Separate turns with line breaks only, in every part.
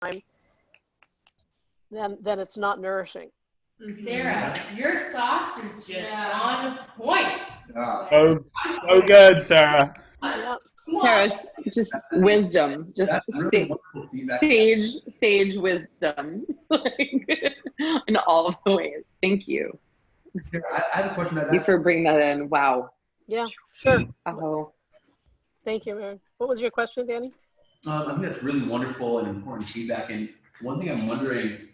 then it's not nourishing.
Sarah, your sauce is just on point.
Oh, so good, Sarah.
Yeah.
Sarah's just wisdom, just sage wisdom, like, in all of the ways. Thank you.
Sarah, I have a question about
Thank you
that.
for bringing that in. Wow.
Yeah, sure.
Oh.
Thank you, Mary. What was your question, Danny?
I think that's really wonderful and important feedback. And one thing I'm wondering,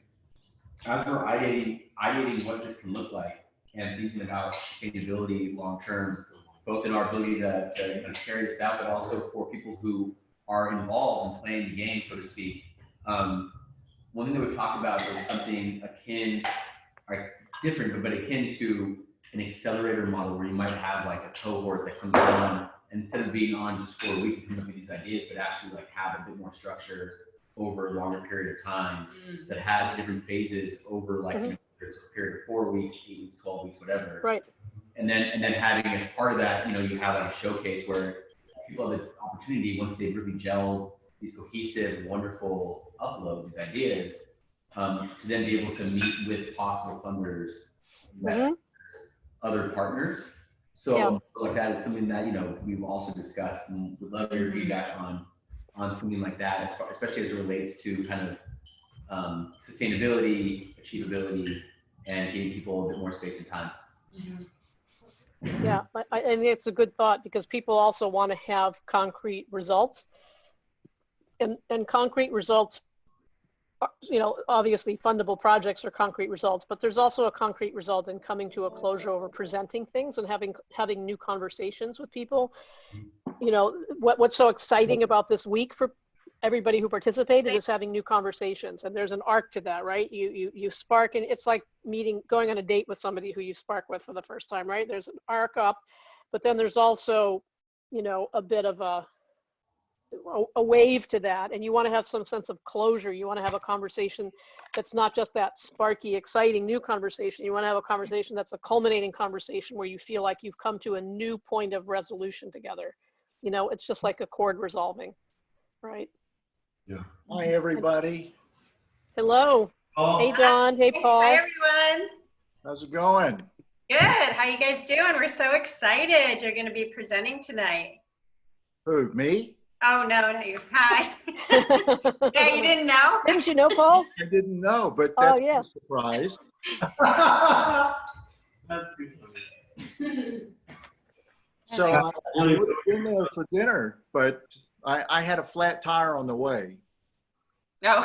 as we're ideating what this can look like and thinking about sustainability long term, both in our ability to carry this out, but also for people who are involved in playing the game, so to speak. One thing that we talked about was something akin, like different, but akin to an accelerator model where you might have like a cohort that comes on, and instead of being on just for a week and come up with these ideas, but actually like have a bit more structure over a longer period of time that has different phases over like, you know, there's a period of 4 weeks, 8 weeks, 12 weeks, whatever.
Right.
And then having as part of that, you know, you have like a showcase where people have the opportunity, once they've really gelled these cohesive, wonderful uploads, these ideas, to then be able to meet with possible funders, investors, other partners. So like that is something that, you know, we've also discussed, and would love your feedback on something like that, especially as it relates to kind of sustainability, achievability, and giving people a bit more space and time.
Yeah, I think it's a good thought, because people also want to have concrete results. And concrete results, you know, obviously fundable projects are concrete results, but there's also a concrete result in coming to a closure over presenting things and having new conversations with people. You know, what's so exciting about this week for everybody who participated is having new conversations, and there's an arc to that, right? You spark, and it's like going on a date with somebody who you spark with for the first time, right? There's an arc up, but then there's also, you know, a bit of a wave to that, and you want to have some sense of closure. You want to have a conversation that's not just that sparky, exciting new conversation. You want to have a conversation that's a culminating conversation where you feel like you've come to a new point of resolution together. You know, it's just like a chord resolving, right?
Yeah. Hi, everybody.
Hello.
Oh.
Hey, John. Hey, Paul.
Hi, everyone.
How's it going?
Good. How you guys doing? We're so excited. You're going to be presenting tonight.
Who, me?
Oh, no, not you. Hi. Yeah, you didn't know?
Didn't you know, Paul?
I didn't know, but that's a surprise.
That's good.
So I would have been there for dinner, but I had a flat tire on the way.
No.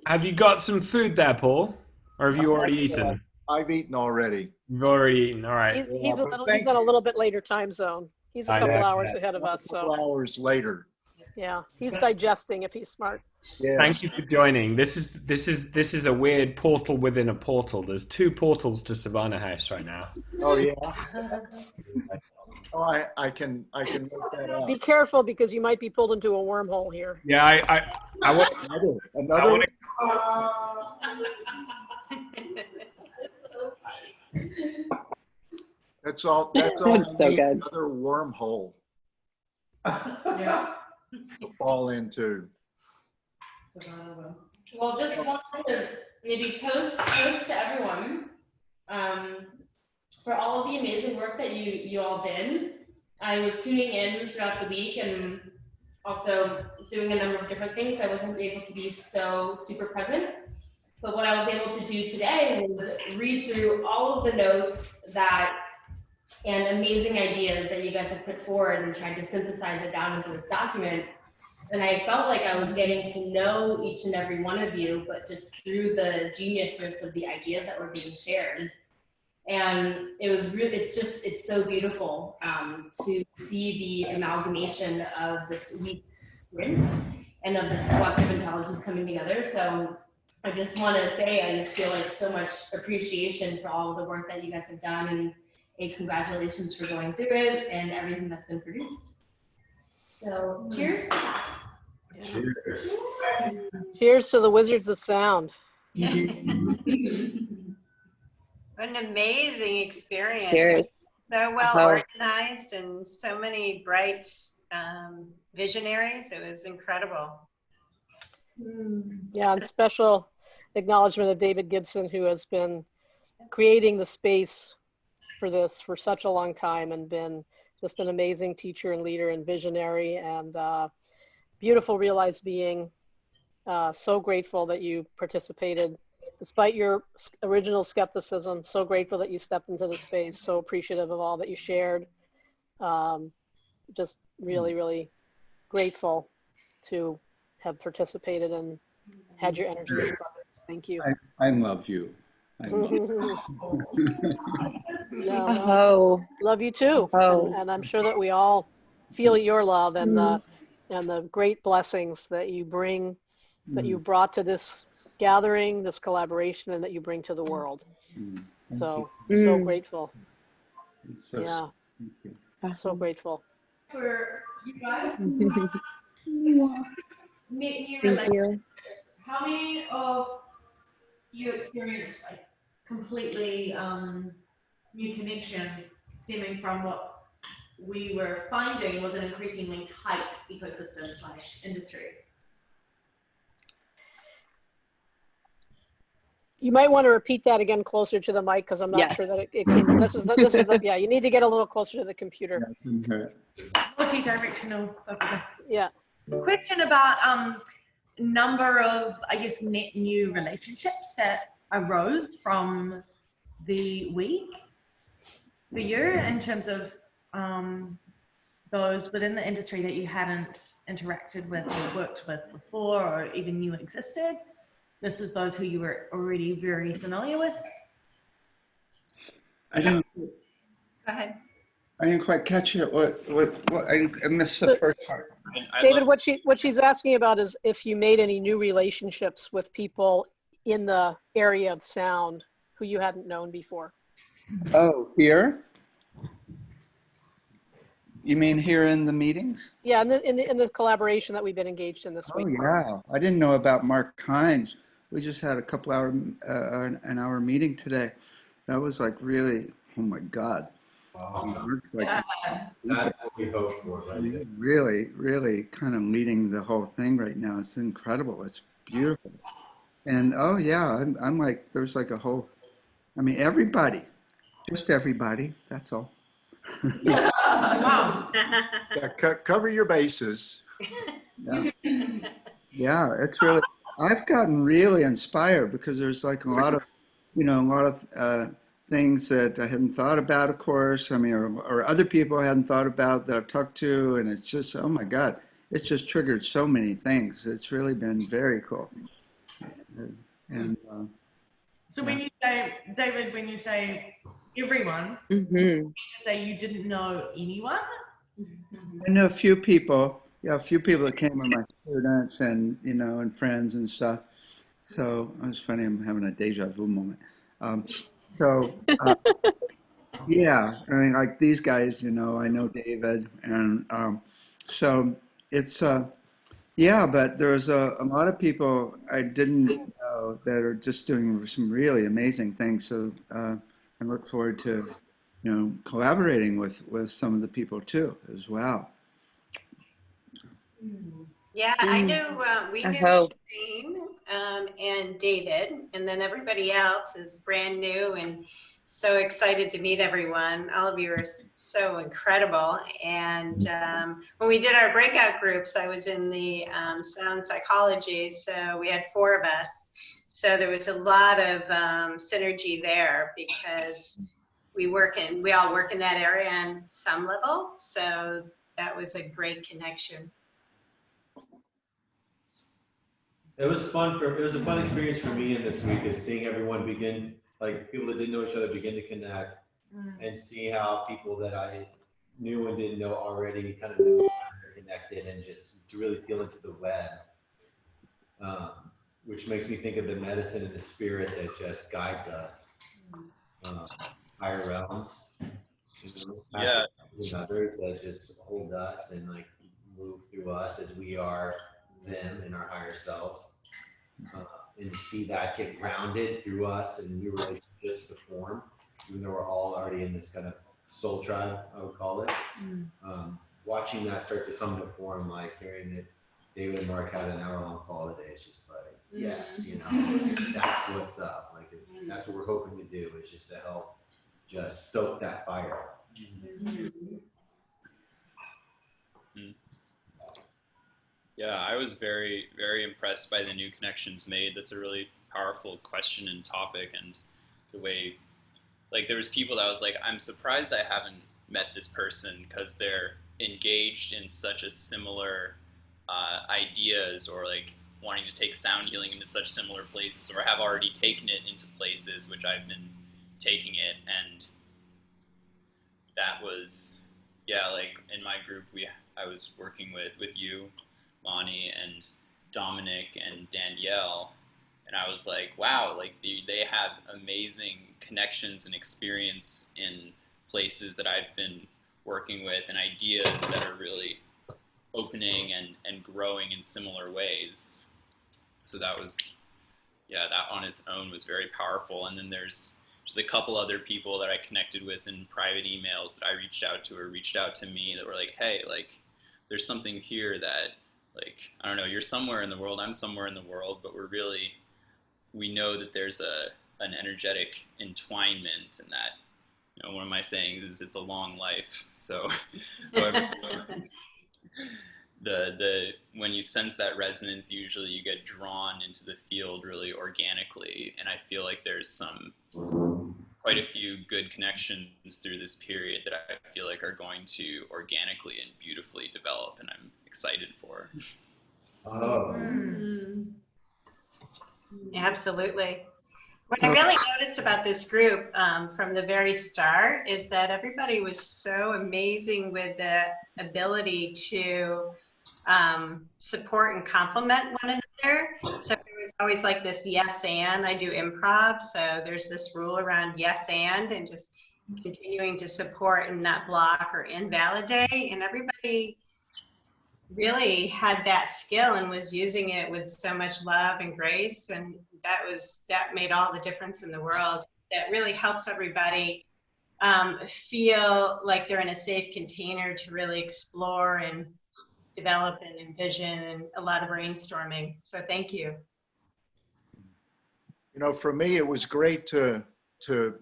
Have you got some food there, Paul? Or have you already eaten?
I've eaten already.
You've already eaten, all right.
He's on a little bit later time zone. He's a couple hours ahead of us. So.
A couple hours later.
Yeah, he's digesting if he's smart.
Yes.
Thank you for joining. This is a weird portal within a portal. There's 2 portals to Savannah House right now.
Oh yeah. Oh, I can make that out.
Be careful, because you might be pulled into a wormhole here.
Yeah, I want
another. That's all. That's all.
That's so good.
Another wormhole
Yeah.
to fall into.
Well, just wanted to maybe toast to everyone for all of the amazing work that you all did. I was tuning in throughout the week and also doing a number of different things. I wasn't able to be so super present. But what I was able to do today was read through all of the notes and amazing ideas that you guys have put forward and tried to synthesize it down into this document. And I felt like I was getting to know each and every one of you, but just through the geniusness of the ideas that were being shared. And it was really, it's so beautiful to see the amalgamation of this week's sprint and of this collective intelligence coming together. So I just want to say, I just feel like so much appreciation for all of the work that you guys have done, and congratulations for going through it and everything that's been produced. So cheers to that.
Yeah.
Cheers.
Cheers to the Wizards of Sound.
What an amazing experience.
Cheers.
So well organized and so many bright visionaries. It was incredible.
Yeah, and special acknowledgement of David Gibson, who has been creating the space for this for such a long time and been just an amazing teacher and leader and visionary and beautiful realized being. So grateful that you participated despite your original skepticism. So grateful that you stepped into the space. So appreciative of all that you shared. Just really, really grateful to have participated and had your energy as part of this. Thank you.
I love you. I love you.
Yeah, well,
Oh,
love you too.
Oh.
And I'm sure that we all feel your love and the great blessings that you bring, that you brought to this gathering, this collaboration, and that you bring to the world.
Thank
So,
you.
so grateful.
It's so
Yeah,
Thank you.
so grateful.
For you guys, meet new
Thank
relationships.
you.
How many of you experienced like completely new connections stemming from what we were finding was an increasingly tight ecosystem / industry?
You might want to repeat that again closer to the mic because I'm not
Yes.
sure that it came. This is yeah, you need to get a little closer to the computer.
Yeah, I couldn't hear it.
Multi-directional.
Yeah.
Question about number of, I guess, net new relationships that arose from the week for you in terms of those within the industry that you hadn't interacted with or worked with before or even knew existed. This is those who you were already very familiar with.
I didn't.
Go ahead.
I didn't quite catch it. What? I missed the first part.
David, what she's asking about is if you made any new relationships with people in the area of sound who you hadn't known before.
Oh, here? You mean here in the meetings?
Yeah, in the collaboration that we've been engaged in this
Oh,
week.
yeah. I didn't know about Mark Hines. We just had a couple hour, an hour meeting today. That was like really, oh my God.
Awesome.
Like,
That's what we hope for, right?
really, really kind of leading the whole thing right now. It's incredible. It's beautiful. And oh yeah, I'm like, there's like a whole, I mean, everybody, just everybody. That's all.
Wow.
Yeah, cover your bases.
Yeah. Yeah, it's really, I've gotten really inspired because there's like a lot of, a lot of things that I hadn't thought about, of course. I mean, or other people I hadn't thought about that I've talked to. And it's just, oh my God, it's just triggered so many things. It's really been very cool. And
So when you say, David, when you say everyone,
Mm-hmm.
you mean to say you didn't know anyone?
I know a few people, a few people that came with my students and, and friends and stuff. So it was funny, I'm having a deja vu moment. Yeah, I mean, like these guys, I know David. And so it's, yeah, but there's a lot of people I didn't know that are just doing some really amazing things. So I look forward to, collaborating with some of the people too, as well.
Yeah, I knew, we
I
knew
hope.
Jane and David, and then everybody else is brand new and so excited to meet everyone. All of you are so incredible. And when we did our breakout groups, I was in the sound psychology, so we had 4 of us. So there was a lot of synergy there because we all work in that area on some level. So that was a great connection.
It was fun it was a fun experience for me in this week is seeing everyone begin, like people that didn't know each other begin to connect and see how people that I knew and didn't know already kind of knew connected and just to really feel into the web, which makes me think of the medicine and the spirit that just guides us, higher realms,
Yeah.
and others that just hold us and like move through us as we are them and our higher selves, and to see that get grounded through us and new relationships to form, even though we're all already in this kind of soul tribe, I would call it. Watching that start to come to form, like hearing it David and Mark had an hour-long call today. It's just like, yes, you know, that's what's up. Like, that's what we're hoping to do, is just to help just stoke that fire.
Yeah, I was very, very impressed by the new connections made. That's a really powerful question and topic, and the way, like, there was people that was like, I'm surprised I haven't met this person because they're engaged in such a similar ideas, or like wanting to take sound healing into such similar places, or have already taken it into places which I've been taking it. And that was, yeah, like in my group, I was working with you, Lonnie, and Dominic and Danielle, and I was like, wow, like they have amazing connections and experience in places that I've been working with, and ideas that are really opening and growing in similar ways. So that was, yeah, that on its own was very powerful. And then there's just a couple other people that I connected with in private emails that I reached out to, or reached out to me, that were like, hey, like, there's something here that, like, I don't know, you're somewhere in the world, I'm somewhere in the world, but we know that there's an energetic entwinement, and that, you know, one of my sayings is it's a long life. So however, when you sense that resonance, usually you get drawn into the field really organically. And I feel like there's quite a few good connections through this period that I feel like are going to organically and beautifully develop, and I'm excited for.
Oh.
Absolutely. What I really noticed about this group from the very start is that everybody was so amazing with the ability to support and complement one another. So there was always like this yes and. I do improv, so there's this rule around yes and just continuing to support and not block or invalidate. And everybody really had that skill and was using it with so much love and grace, and that made all the difference in the world. That really helps everybody feel like they're in a safe container to really explore and develop and envision, and a lot of brainstorming. So thank you.
You know, for me, it was great to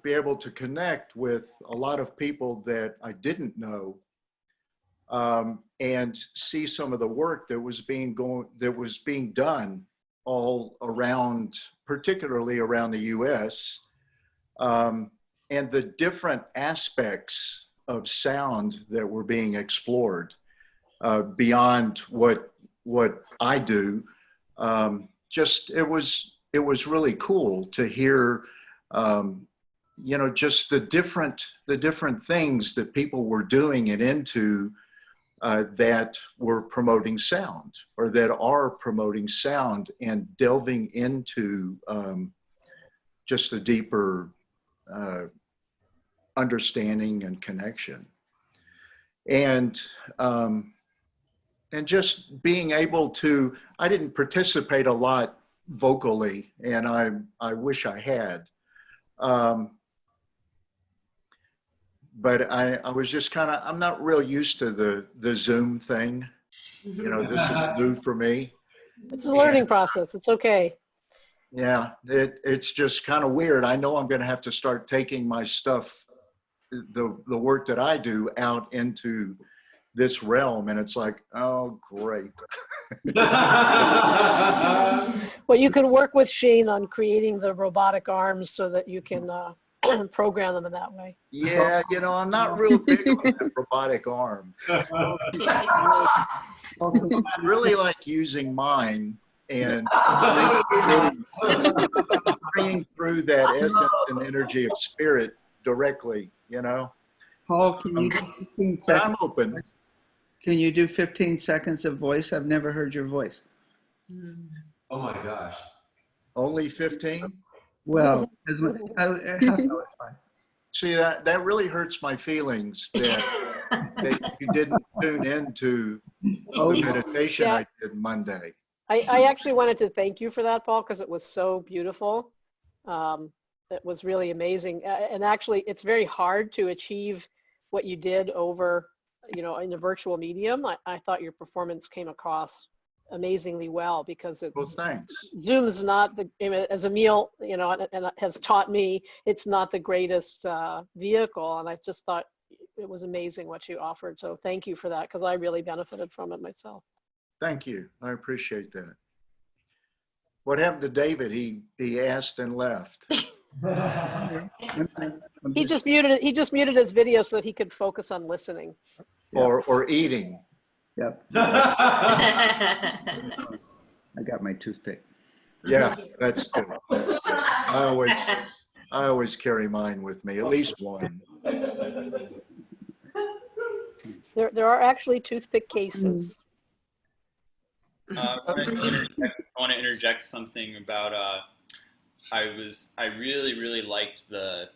be able to connect with a lot of people that I didn't know, and see some of the work that was being done all around, particularly around the U.S., and the different aspects of sound that were being explored beyond what I do. Just it was really cool to hear, you know, just the different things that people were doing it into. That were promoting sound, or that are promoting sound, and delving into just a deeper understanding and connection, and just being able to. I didn't participate a lot vocally, and I wish I had. But I was just kind of, I'm not real used to the Zoom thing. You know, this is new for me.
It's a learning process. It's okay.
Yeah, it's just kind of weird. I know I'm going to have to start taking my stuff, the work that I do, out into this realm. And it's like, oh, great.
Well, you can work with Shane on creating the robotic arms so that you can program them in that way.
Yeah, you know, I'm not real big on that robotic arm. I really like using mine and bringing through that essence and energy of spirit directly, you know.
Paul, can you do 15 seconds?
I'm open.
Can you do 15 seconds of voice? I've never heard your voice.
Oh my gosh.
Only 15?
Well, half hour is fine.
See, that really hurts my feelings that you didn't tune into the meditation I did Monday.
I actually wanted to thank you for that, Paul, because it was so beautiful. It was really amazing. And actually, it's very hard to achieve what you did over, you know, in the virtual medium. I thought your performance came across amazingly well, because
Well,
it's
thanks.
Zoom is not the, as Emil, and has taught me, it's not the greatest vehicle. And I just thought it was amazing what you offered. So thank you for that, because I really benefited from it myself.
Thank you. I appreciate that. What happened to David? He asked and left.
He just muted his video so that he could focus on listening.
Or eating.
Yep. I got my toothpick.
Yeah, that's good. That's good. I always carry mine with me, at least one.
There are actually toothpick cases.
I want to interject something about. I really liked the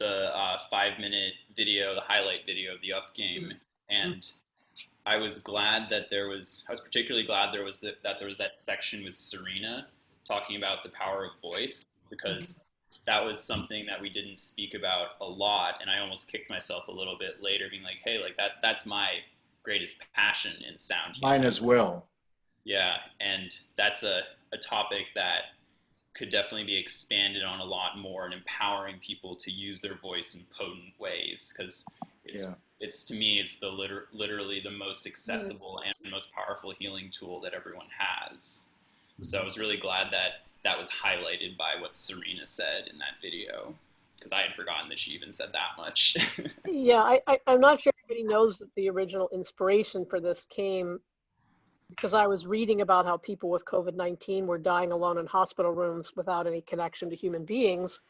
5-minute video, the highlight video of the Up game, and I was glad that I was particularly glad there was that section with Serena talking about the power of voice, because that was something that we didn't speak about a lot, and I almost kicked myself a little bit later, being like, hey, like that's my greatest passion in sound healing.
Mine as well.
Yeah, and that's a topic that could definitely be expanded on a lot more, and empowering people to use their voice in potent ways, because it's to me, it's the literally the most accessible and most powerful healing tool that everyone has. So I was really glad that was highlighted by what Serena said in that video, because I had forgotten that she even said that much.
Yeah, I'm not sure everybody knows that the original inspiration for this came because I was reading about how people with COVID-19 were dying alone in hospital rooms without any connection to human beings.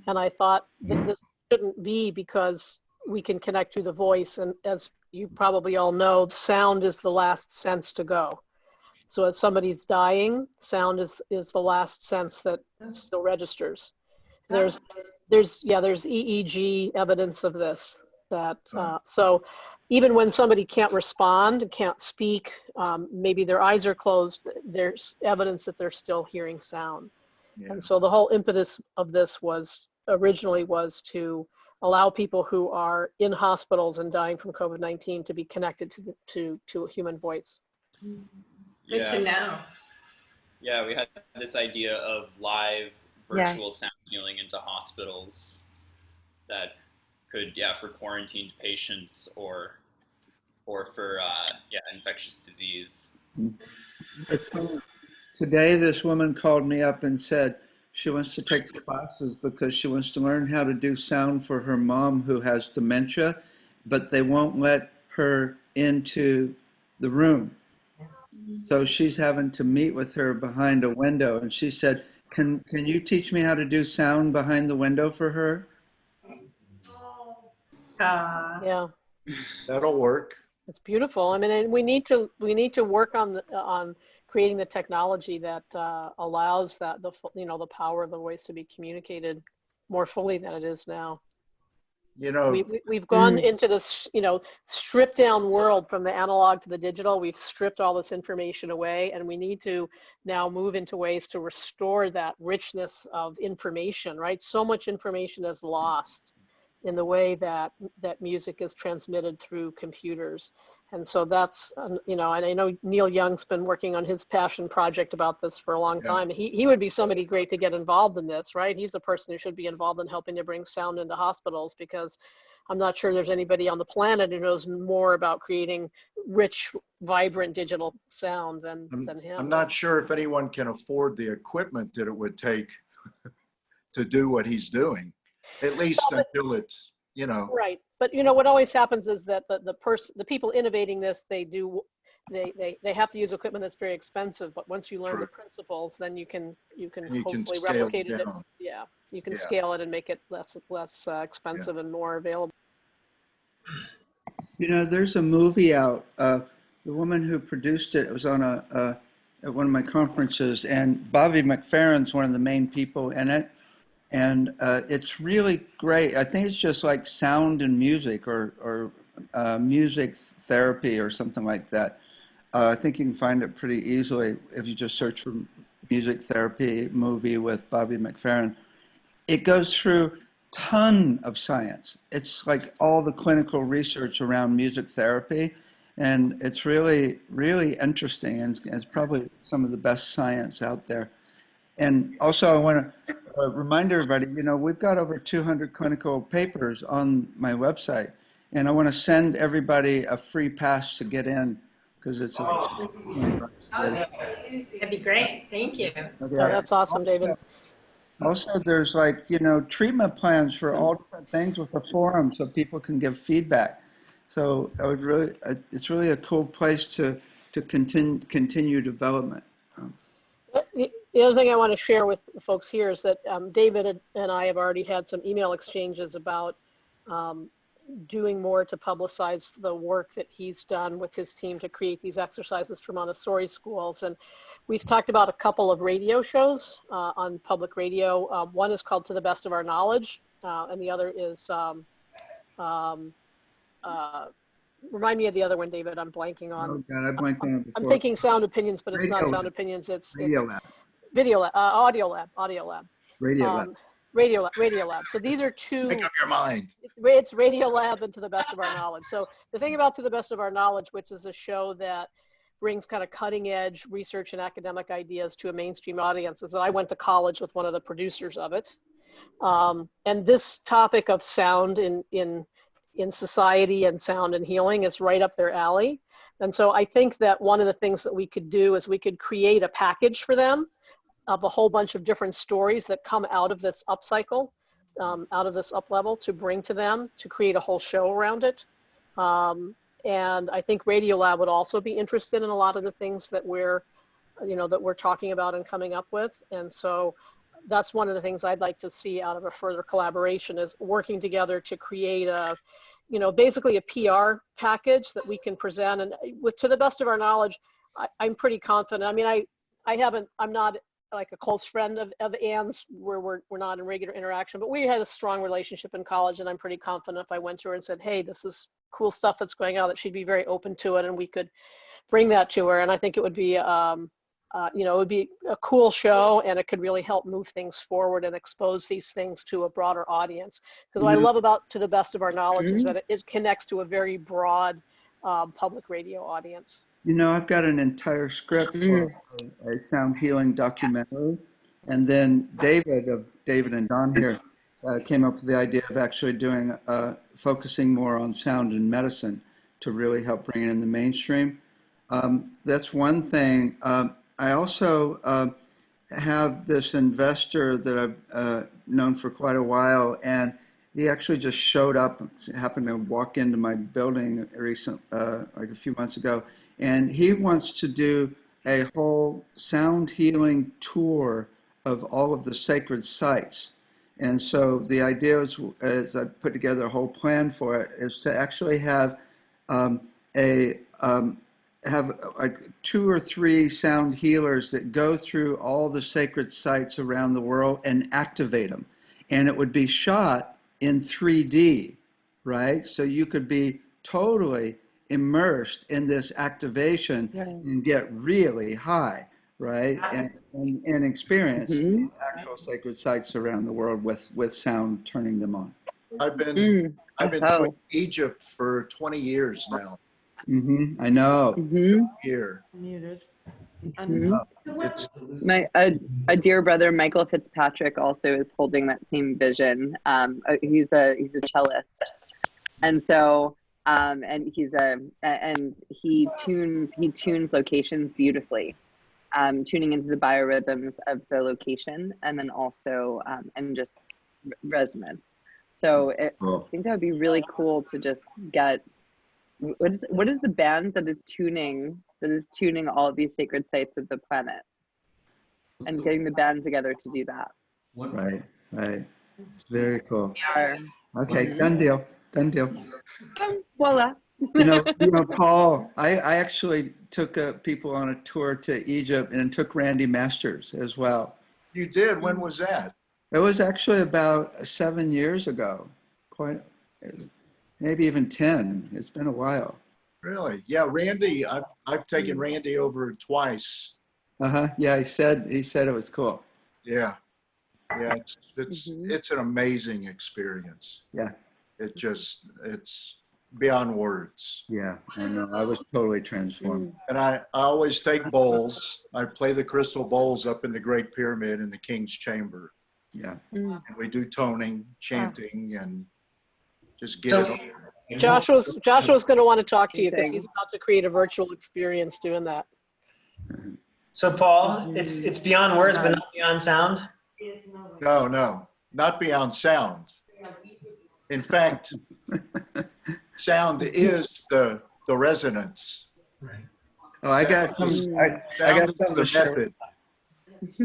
And I thought that this shouldn't be, because we can connect through the voice. And as you probably all know, sound is the last sense to go. So as somebody's dying, sound is the last sense that still registers. There's EEG evidence of this. So even when somebody can't respond, can't speak, maybe their eyes are closed, there's evidence that they're still hearing sound.
Yeah.
And so the whole impetus of this originally was to allow people who are in hospitals and dying from COVID-19 to be connected to a human voice.
Good to know.
Yeah, we had this idea of live virtual sound healing into hospitals that could, for quarantined patients or for infectious disease.
Today, this woman called me up and said she wants to take the classes because she wants to learn how to do sound for her mom who has dementia, but they won't let her into the room. So she's having to meet with her behind a window, and she said, can you teach me how to do sound behind the window for her?
Yeah,
That'll work.
it's beautiful. I mean, and we need to work on creating the technology that allows the power of the voice to be communicated more fully than it is now. We've gone into this, stripped down world from the analog to the digital. We've stripped all this information away, and we need to now move into ways to restore that richness of information, right? So much information is lost in the way that music is transmitted through computers. And so that's, and I know Neil Young's been working on his passion project about this for a long time. He would be somebody great to get involved in this, right? He's the person who should be involved in helping to bring sound into hospitals, because I'm not sure there's anybody on the planet who knows more about creating rich, vibrant digital sound than him.
I'm not sure if anyone can afford the equipment that it would take to do what he's doing, at least until it's,
Right, but what always happens is that the people innovating this, they have to use equipment that's very expensive. But once you learn the principles, then you can hopefully replicate it. Yeah, you can scale it and make it less expensive and more available.
There's a movie out. The woman who produced it was on at one of my conferences, and Bobby McFerrin's one of the main people in it. And it's really great. I think it's just like sound and music or music therapy or something like that. I think you can find it pretty easily if you just search for music therapy movie with Bobby McFerrin. It goes through a ton of science. It's like all the clinical research around music therapy. And it's really, really interesting, and it's probably some of the best science out there. And also, I want to remind everybody, we've got over 200 clinical papers on my website, and I want to send everybody a free pass to get in because it's like $20 to get in.
That'd be great. Thank you.
Oh, that's awesome, David.
Also, there's treatment plans for all different things with a forum so people can give feedback. So it's really a cool place to continue development.
The other thing I want to share with the folks here is that David and I have already had some email exchanges about doing more to publicize the work that he's done with his team to create these exercises for Montessori schools. And we've talked about a couple of radio shows on public radio. One is called To the Best of Our Knowledge, and the other is, remind me of the other one, David, I'm blanking on.
Oh God, I blanked on it before.
I'm thinking Sound Opinions, but it's
Radio
not
Lab.
Sound Opinions, it's
Radio Lab.
Video Lab, Audio Lab.
Radio Lab.
Radio Lab. So these are two.
Make up your mind.
It's Radio Lab and To the Best of Our Knowledge. So the thing about To the Best of Our Knowledge, which is a show that brings kind of cutting edge research and academic ideas to a mainstream audience, is that I went to college with one of the producers of it. And this topic of sound in society and sound and healing is right up their alley. And so I think that one of the things that we could do is we could create a package for them of a whole bunch of different stories that come out of this upcycle, out of this up level, to bring to them, to create a whole show around it. And I think Radiolab would also be interested in a lot of the things that we're talking about and coming up with. And so that's one of the things I'd like to see out of a further collaboration, is working together to create basically a PR package that we can present. And To the Best of Our Knowledge, I'm pretty confident. I mean, I'm not like a close friend of Ann's, where we're not in regular interaction, but we had a strong relationship in college, and I'm pretty confident if I went to her and said, hey, this is cool stuff that's going on, that she'd be very open to it, and we could bring that to her. And I think it would be, it would be a cool show, and it could really help move things forward and expose these things to a broader audience. Because what I love about To the Best of Our Knowledge is that it connects to a very broad public radio audience.
I've got an entire script for a sound healing documentary. And then David and Don here came up with the idea of actually doing, focusing more on sound and medicine to really help bring it in the mainstream. That's one thing. I also have this investor that I've known for quite a while, and he actually just showed up, happened to walk into my building like a few months ago, and he wants to do a whole sound healing tour of all of the sacred sites. And so the idea is I put together a whole plan for it, is to actually have like 2 or 3 sound healers that go through all the sacred sites around the world and activate them. And it would be shot in 3D, right? So you could be totally immersed in this activation and get really high, right? And experience the actual sacred sites around the world with sound turning them on.
I've been doing Egypt for 20 years now.
I know.
Here.
A dear brother, Michael Fitzpatrick, also is holding that same vision. He's a cellist, and so and he tunes locations beautifully, tuning into the biorhythms of the location, and then also and just resonance. So I think that would be really cool to just get what is the band that is tuning all of these sacred sites of the planet, and getting the band together to do that.
Right. It's very cool. Okay, done deal.
Voila.
Paul, I actually took people on a tour to Egypt and took Randy Masters as well.
You did? When was that?
It was actually about 7 years ago, maybe even 10. It's been a while.
Really? Yeah, Randy, I've taken Randy over twice.
Yeah, he said it was cool.
Yeah. It's an amazing experience.
Yeah.
It's beyond words.
Yeah, I know. I was totally transformed.
And I always take bowls. I play the crystal bowls up in the Great Pyramid in the King's Chamber.
Yeah.
And we do toning, chanting, and just get
So-
it.
Joshua's going to want to talk to you because he's about to create a virtual experience doing that.
So Paul, it's beyond words, but not beyond sound.
No, not beyond sound. In fact, sound is the resonance.
Oh, I got some. I got
Sound is
something to
the
share.
method.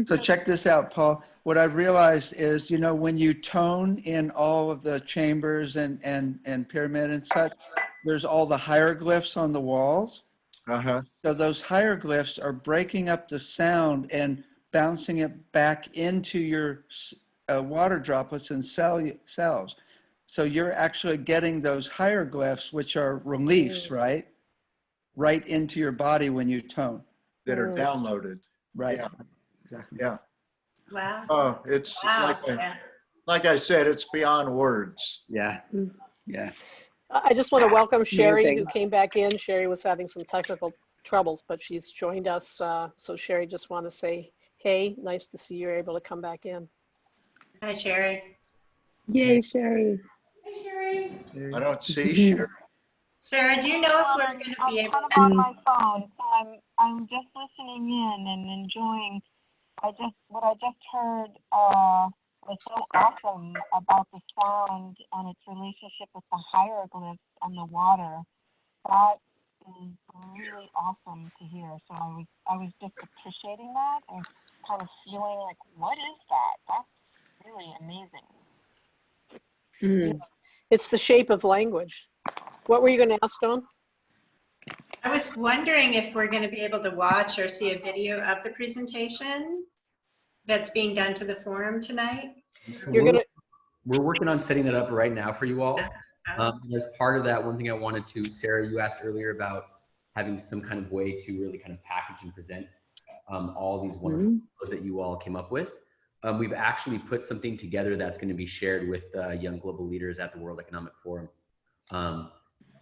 So check this out, Paul. What I've realized is, you know, when you tone in all of the chambers and pyramid and such, there's all the hieroglyphs on the walls.
Uh-huh.
So those hieroglyphs are breaking up the sound and bouncing it back into your water droplets and cells. So you're actually getting those hieroglyphs, which are reliefs, right into your body when you tone.
That are downloaded.
Right.
Yeah.
Exactly.
Yeah.
Wow.
Oh, it's
Wow.
like I said, it's beyond words.
Yeah. Yeah.
I just want to welcome Sherry,
Amazing.
who came back in. Sherry was having some technical troubles, but she's joined us. So Sherry, just want to say, hey, nice to see you're able to come back in.
Hi, Sherry.
Yay, Sherry.
Hi, Sherry.
I don't see Sherry.
Sarah, do you know if we're going to be
I'm
able
kind of on my phone, so I'm just listening in and enjoying. What I just heard was so awesome about the sound and its relationship with the hieroglyphs and the water. That is really awesome to hear. So I was just appreciating that and kind of feeling like, what is that? That's really amazing.
It's the shape of language. What were you going to ask, Dawn?
I was wondering if we're going to be able to watch or see a video of the presentation that's being done to the forum tonight.
We're working on setting that up right now for you all. As part of that, one thing I wanted to, Sarah, you asked earlier about having some kind of way to really kind of package and present all these wonderful videos that you all came up with. We've actually put something together that's going to be shared with young global leaders at the World Economic Forum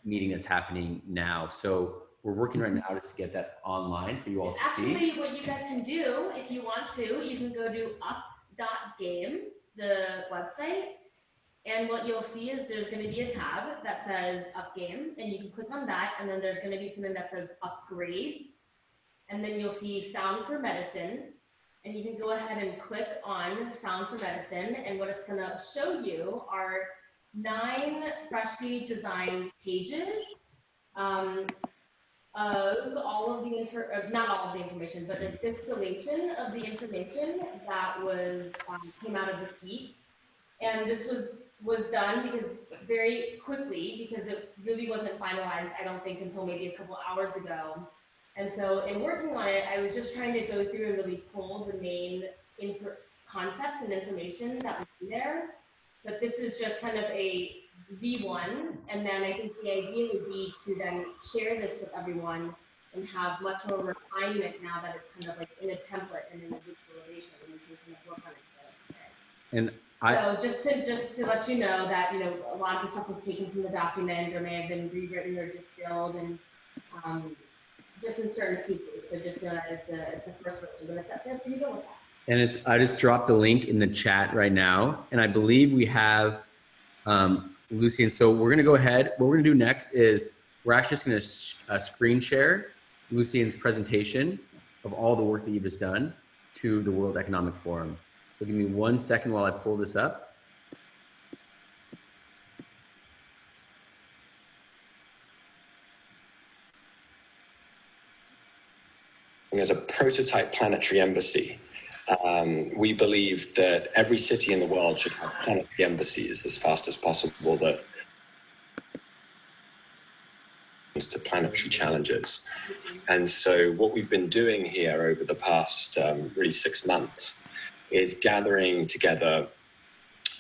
meeting that's happening now. So we're working right now to get that online for you all to see.
Actually, what you guys can do, if you want to, you can go to up.game, the website, and what you'll see is there's going to be a tab that says Upgame, and you can click on that, and then there's going to be something that says Upgrades, and then you'll see Sound for Medicine, and you can go ahead and click on Sound for Medicine, and what it's going to show you are 9 freshly designed pages of all of the not all of the information, but a distillation of the information that was came out of this week. And this was done because very quickly, because it really wasn't finalized, I don't think, until maybe a couple hours ago. And so in working on it, I was just trying to go through and really pull the main concepts and information that was in there. But this is just kind of a V1, and then I think the idea would be to then share this with everyone and have much more refinement now that it's kind of like in a template and in a visualization, and you can kind of work on it.
And
So just to let you know that, you know, a lot of the stuff was taken from the document or may have been rewritten or distilled, and just in certain pieces. So just know that it's a first version, but it's up there for you to look at.
And I just dropped the link in the chat right now, and I believe we have Lucy. And so we're going to go ahead. What we're going to do next is we're actually just going to screen share Lucian's presentation of all the work that you've just done to the World Economic Forum. So give me 1 second while I pull this up.
As a prototype planetary embassy. We believe that every city in the world should have planetary embassies as fast as possible that to planetary challenges. And so what we've been doing here over the past really 6 months is gathering together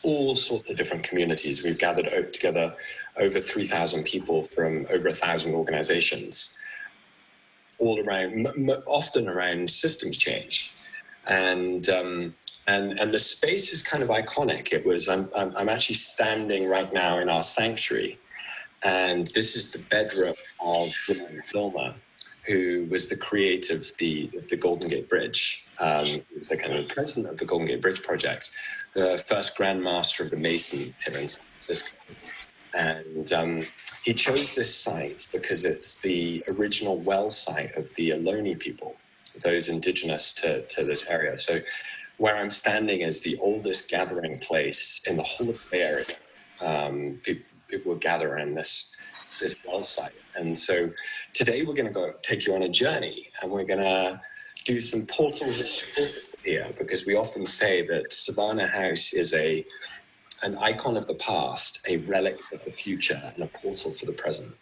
all sorts of different communities. We've gathered together over 3,000 people from over 1,000 organizations, all around, often around systems change. And the space is kind of iconic. It was, I'm actually standing right now in our sanctuary, And this is the bedroom of William Filmer, who was the creator of the Golden Gate Bridge, the kind of president of the Golden Gate Bridge project, the first Grand Master of the Masons here in San Francisco. And he chose this site because it's the original well site of the Ohlone people, those indigenous to this area. So where I'm standing is the oldest gathering place in the whole of the Bay Area. People will gather around this well site. And so today we're going to take you on a journey, and we're going to do some portals here, because we often say that Savannah House is an icon of the past, a relic of the future, and a portal for the present.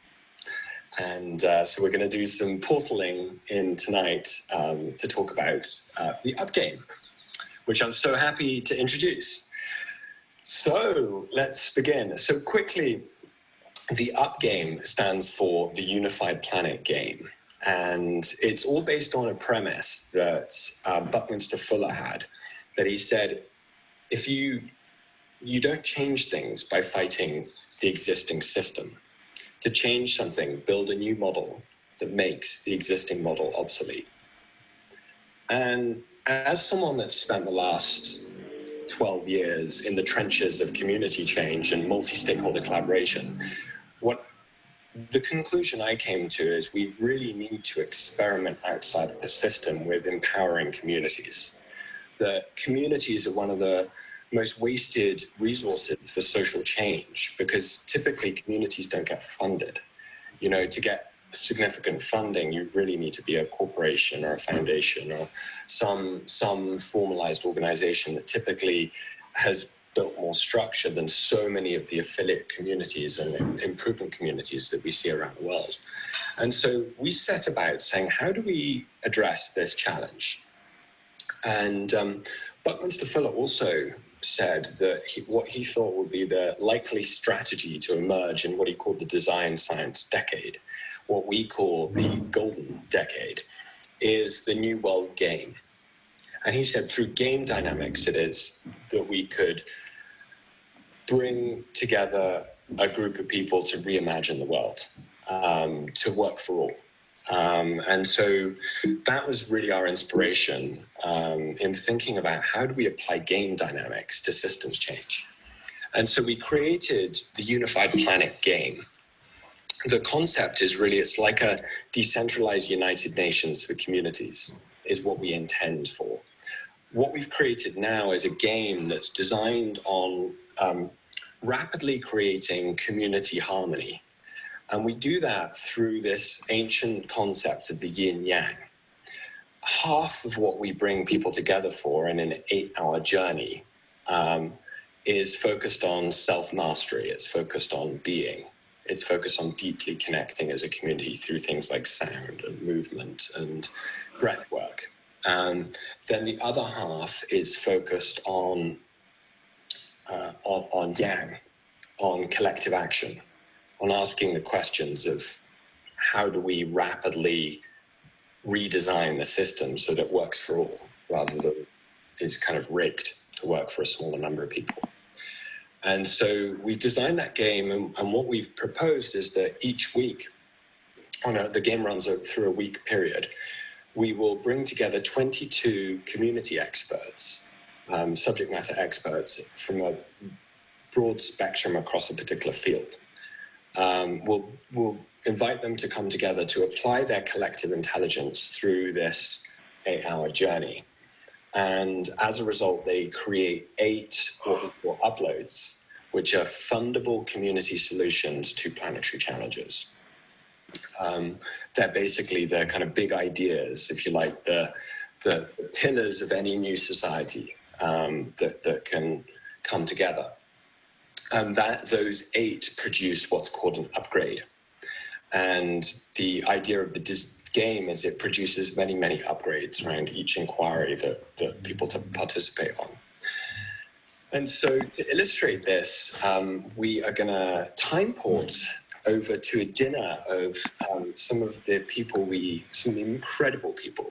And so we're going to do some portaling in tonight to talk about the Up Game, which I'm so happy to introduce. So let's begin. So quickly, the Up Game stands for the Unified Planet Game. And it's all based on a premise that Buckminster Fuller had, that he said, if you don't change things by fighting the existing system. To change something, build a new model that makes the existing model obsolete. And as someone that's spent the last 12 years in the trenches of community change and multi-stakeholder collaboration, what the conclusion I came to is we really need to experiment outside of the system with empowering communities. The communities are one of the most wasted resources for social change, because typically communities don't get funded. You know, to get significant funding, you really need to be a corporation or a foundation or some formalized organization that typically has built more structure than so many of the affiliate communities and improvement communities that we see around the world. And so we set about saying, how do we address this challenge? And Buckminster Fuller also said that what he thought would be the likely strategy to emerge in what he called the design science decade, what we call the golden decade, is the new world game. And he said through game dynamics, it is that we could bring together a group of people to reimagine the world, to work for all. And so that was really our inspiration in thinking about how do we apply game dynamics to systems change. And so we created the Unified Planet Game. The concept is really, it's like a decentralized United Nations for communities, is what we intend for. What we've created now is a game that's designed on rapidly creating community harmony. And we do that through this ancient concept of the yin yang. Half of what we bring people together for in an 8-hour journey is focused on self-mastery. It's focused on being. It's focused on deeply connecting as a community through things like sound and movement and breath work. Then the other half is focused on yang, on collective action, on asking the questions of how do we rapidly redesign the system so that it works for all, rather than is kind of rigged to work for a smaller number of people. And so we designed that game, and what we've proposed is that each week, the game runs through a week period, we will bring together 22 community experts, subject matter experts from a broad spectrum across a particular field. We'll invite them to come together to apply their collective intelligence through this 8-hour journey. And as a result, they create 8 what we call uploads, which are fundable community solutions to planetary challenges. They're basically the kind of big ideas, if you like, the pillars of any new society that can come together. And those 8 produce what's called an upgrade. And the idea of the game is it produces many, many upgrades around each inquiry that people participate on. And so to illustrate this, we are going to time port over to a dinner of some of the incredible people,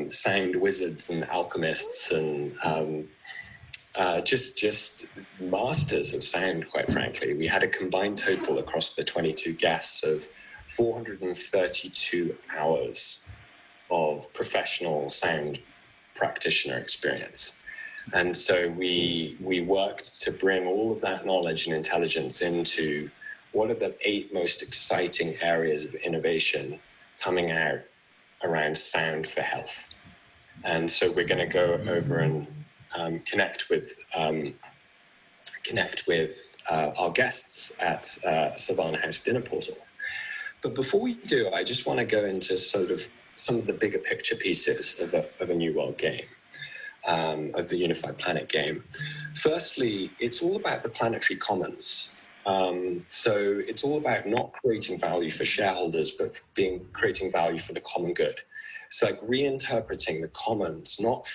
sound wizards and alchemists and just masters of sound, quite frankly. We had a combined total across the 22 guests of 432 hours of professional sound practitioner experience. And so we worked to bring all of that knowledge and intelligence into what are the 8 most exciting areas of innovation coming out around sound for health. And so we're going to go over and connect with our guests at Savannah House Dinner Portal. But before we do, I just want to go into sort of some of the bigger picture pieces of a New World game, of the Unified Planet game. Firstly, it's all about the planetary commons. So it's all about not creating value for shareholders, but creating value for the common good. It's like reinterpreting the commons, not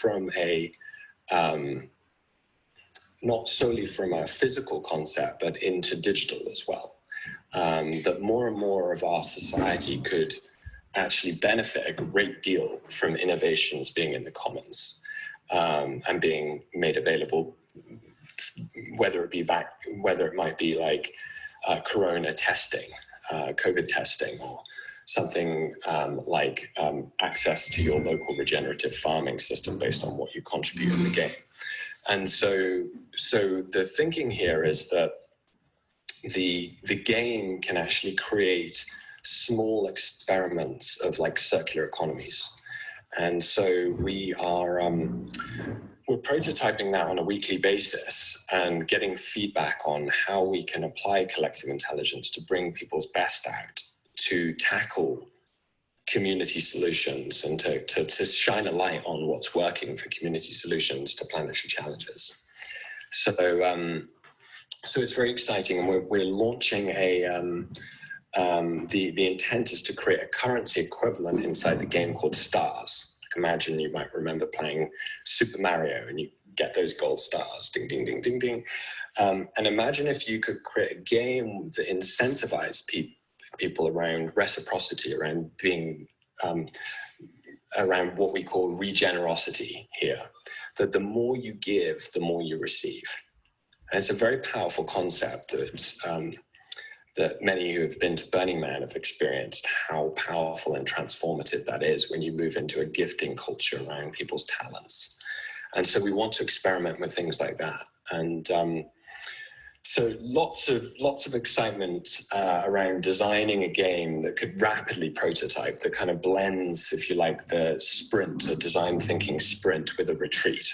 solely from a physical concept, but into digital as well. That more and more of our society could actually benefit a great deal from innovations being in the commons, and being made available, whether it might be like corona testing, COVID testing, or something like access to your local regenerative farming system based on what you contribute in the game. And so the thinking here is that the game can actually create small experiments of like circular economies. And so we're prototyping that on a weekly basis and getting feedback on how we can apply collective intelligence to bring people's best out, to tackle community solutions, and to shine a light on what's working for community solutions to planetary challenges. So it's very exciting, and we're launching the intent is to create a currency equivalent inside the game called stars. Imagine you might remember playing Super Mario and you get those gold stars, ding, ding, ding, ding, ding. And imagine if you could create a game that incentivized people around reciprocity, around being, around what we call regenerosity here. That the more you give, the more you receive. And it's a very powerful concept that many who have been to Burning Man have experienced how powerful and transformative that is when you move into a gifting culture around people's talents. And so we want to experiment with things like that. And so lots of excitement around designing a game that could rapidly prototype, that kind of blends, if you like, the sprint, a design thinking sprint with a retreat,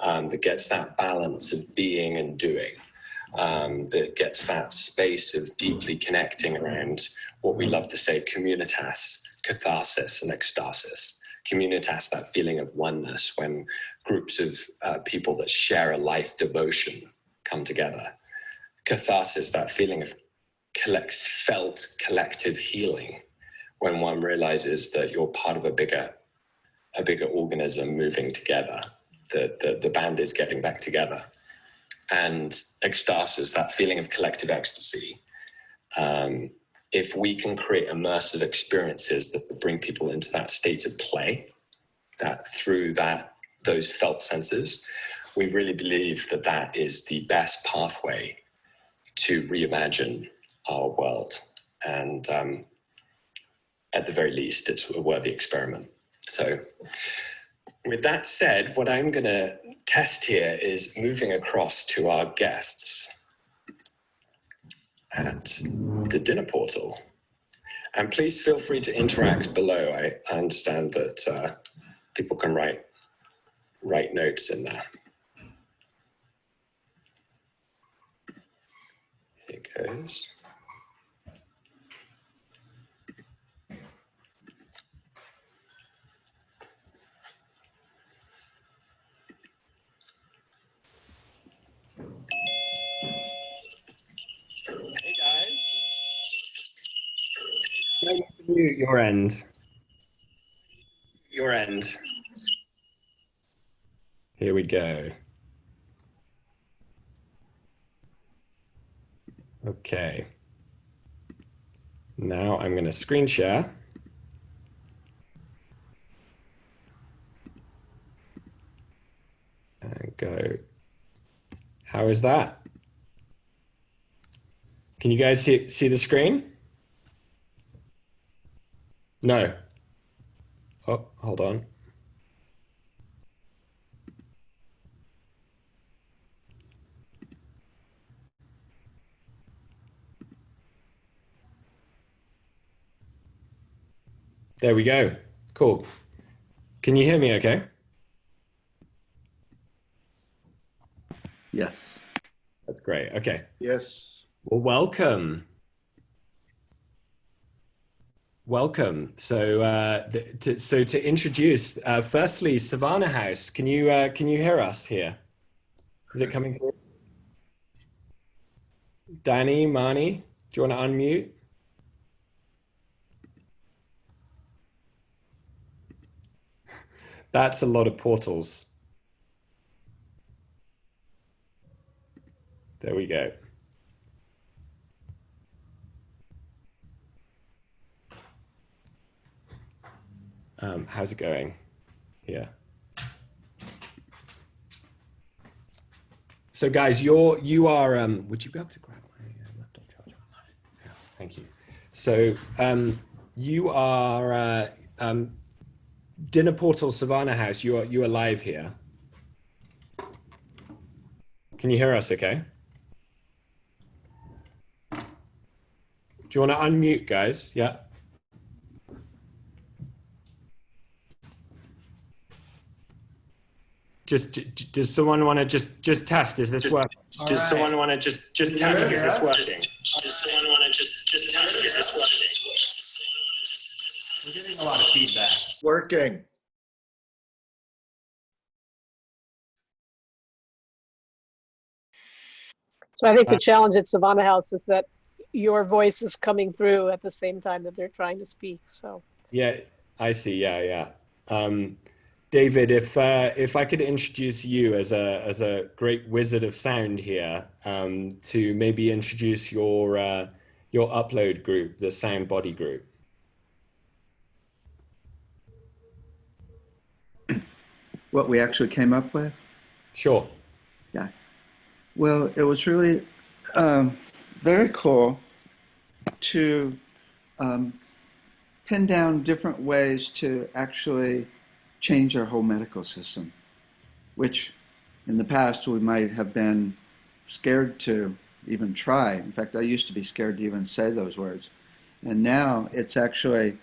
that gets that balance of being and doing. That gets that space of deeply connecting around what we love to say, communitas, catharsis, and ecstasis. Communitas, that feeling of oneness when groups of people that share a life devotion come together. Catharsis, that feeling of felt collective healing when one realizes that you're part of a bigger organism moving together, the band is getting back together. And ecstasis, that feeling of collective ecstasy. If we can create immersive experiences that bring people into that state of play, that through those felt senses, we really believe that that is the best pathway to reimagine our world. And at the very least, it's a worthy experiment. So with that said, what I'm going to test here is moving across to our guests at the dinner portal. And please feel free to interact below. I understand that people can write notes in there. Here goes. Hey guys. Your end. Your end. Here we go. Okay. Now I'm going to screen share. And go
How is that? Can you guys see the screen? No. Oh, hold on. There we go. Cool. Can you hear me okay?
Yes.
That's great. Okay.
Yes.
Well, welcome. Welcome. So, to introduce, firstly, Savannah House. Can you hear us here? Is it coming through? Danny, Marnie, do you want to unmute? That's a lot of portals. There we go. How's it going here? So guys, you are, would you be able to grab my laptop charger? Yeah, thank you. So you are Dinner Portal Savannah House. You are live here. Can you hear us okay? Do you want to unmute, guys? Yeah. Does someone want to just test? Is this working? Does someone want to just test? Is this working? Does someone want to just test? Is this working?
We're getting a lot of feedback.
Working.
So I think the challenge at Savannah House is that your voice is coming through at the same time that they're trying to speak. So
Yeah, I see. Yeah. David, if I could introduce you as a great wizard of sound here, to maybe introduce your upload group, the Sound Body group.
What we actually came up with?
Sure.
Yeah. Well, it was really very cool to pin down different ways to actually change our whole medical system, which in the past we might have been scared to even try. In fact, I used to be scared to even say those words. And now it's actually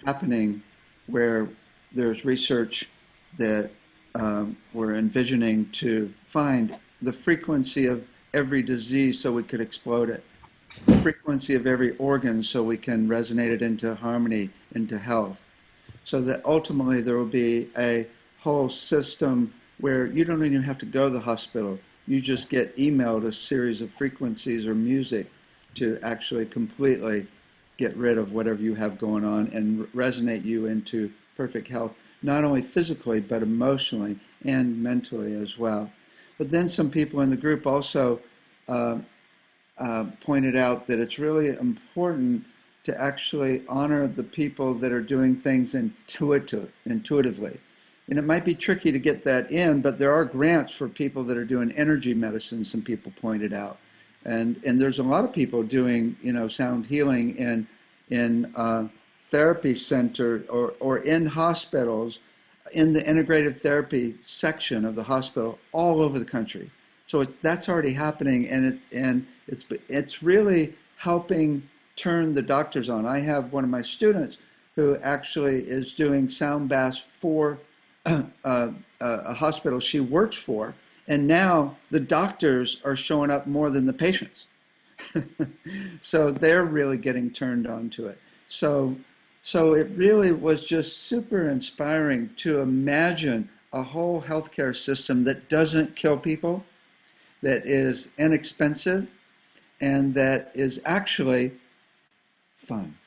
happening where there's research that we're envisioning to find the frequency of every disease so we could explode it, the frequency of every organ so we can resonate it into harmony, into health. So that ultimately there will be a whole system where you don't even have to go to the hospital. You just get emailed a series of frequencies or music to actually completely get rid of whatever you have going on and resonate you into perfect health, not only physically, but emotionally and mentally as well. But then some people in the group also pointed out that it's really important to actually honor the people that are doing things intuitively. And it might be tricky to get that in, but there are grants for people that are doing energy medicine, some people pointed out. And there's a lot of people doing, sound healing in therapy center or in hospitals, in the integrative therapy section of the hospital all over the country. So that's already happening, and it's really helping turn the doctors on. I have one of my students who actually is doing sound baths for a hospital she works for, and now the doctors are showing up more than the patients. So they're really getting turned on to it. So it really was just super inspiring to imagine a whole healthcare system that doesn't kill people, that is inexpensive, and that is actually fun.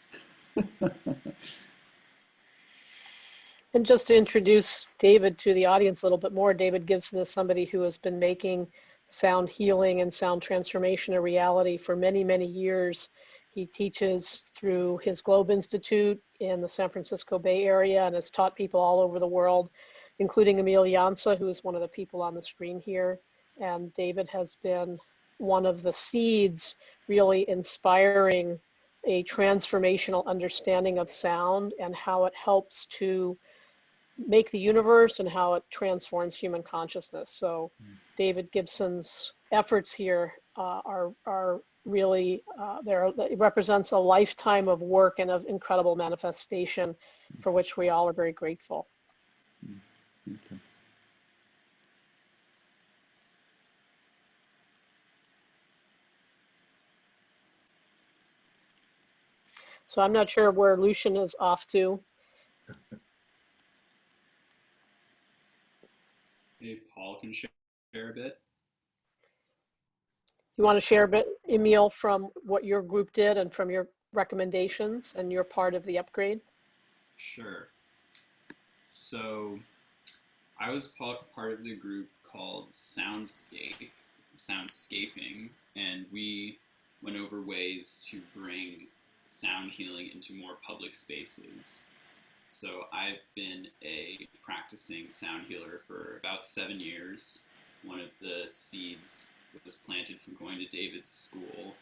And just to introduce David to the audience a little bit more, David Gibson is somebody who has been making sound healing and sound transformation a reality for many, many years. He teaches through his Globe Institute in the San Francisco Bay Area and has taught people all over the world, including Emil Jansa, who is one of the people on the screen here. And David has been one of the seeds really inspiring a transformational understanding of sound and how it helps to make the universe and how it transforms human consciousness. So David Gibson's efforts here are really, it represents a lifetime of work and of incredible manifestation for which we all are very grateful.
Okay.
So I'm not sure where Lucian is off to.
Maybe Paul can share a bit.
You want to share a bit, Emil, from what your group did and from your recommendations and your part of the upgrade?
Sure. So I was part of the group called Soundscaping, and we went over ways to bring sound healing into more public spaces. So I've been a practicing sound healer for about 7 years. One of the seeds was planted from going to David's school.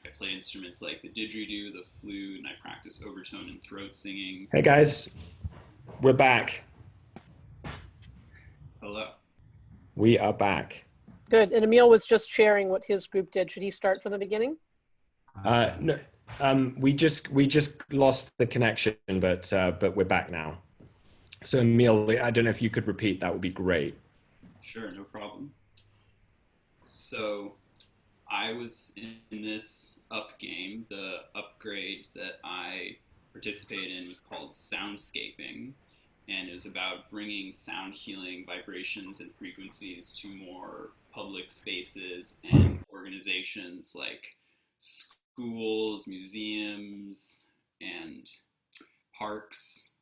I play instruments like the didgeridoo, the flute, and I practice overtone and throat singing.
Hey guys, we're back.
Hello.
We are back.
Good. And Emil was just sharing what his group did. Should he start from the beginning?
No, we just lost the connection, but we're back now. So Emil, I don't know if you could repeat. That would be great.
Sure, no problem. So I was in this up game. The upgrade that I participated in was called Soundscaping, and it was about bringing sound healing vibrations and frequencies to more public spaces and organizations like schools, museums, and parks.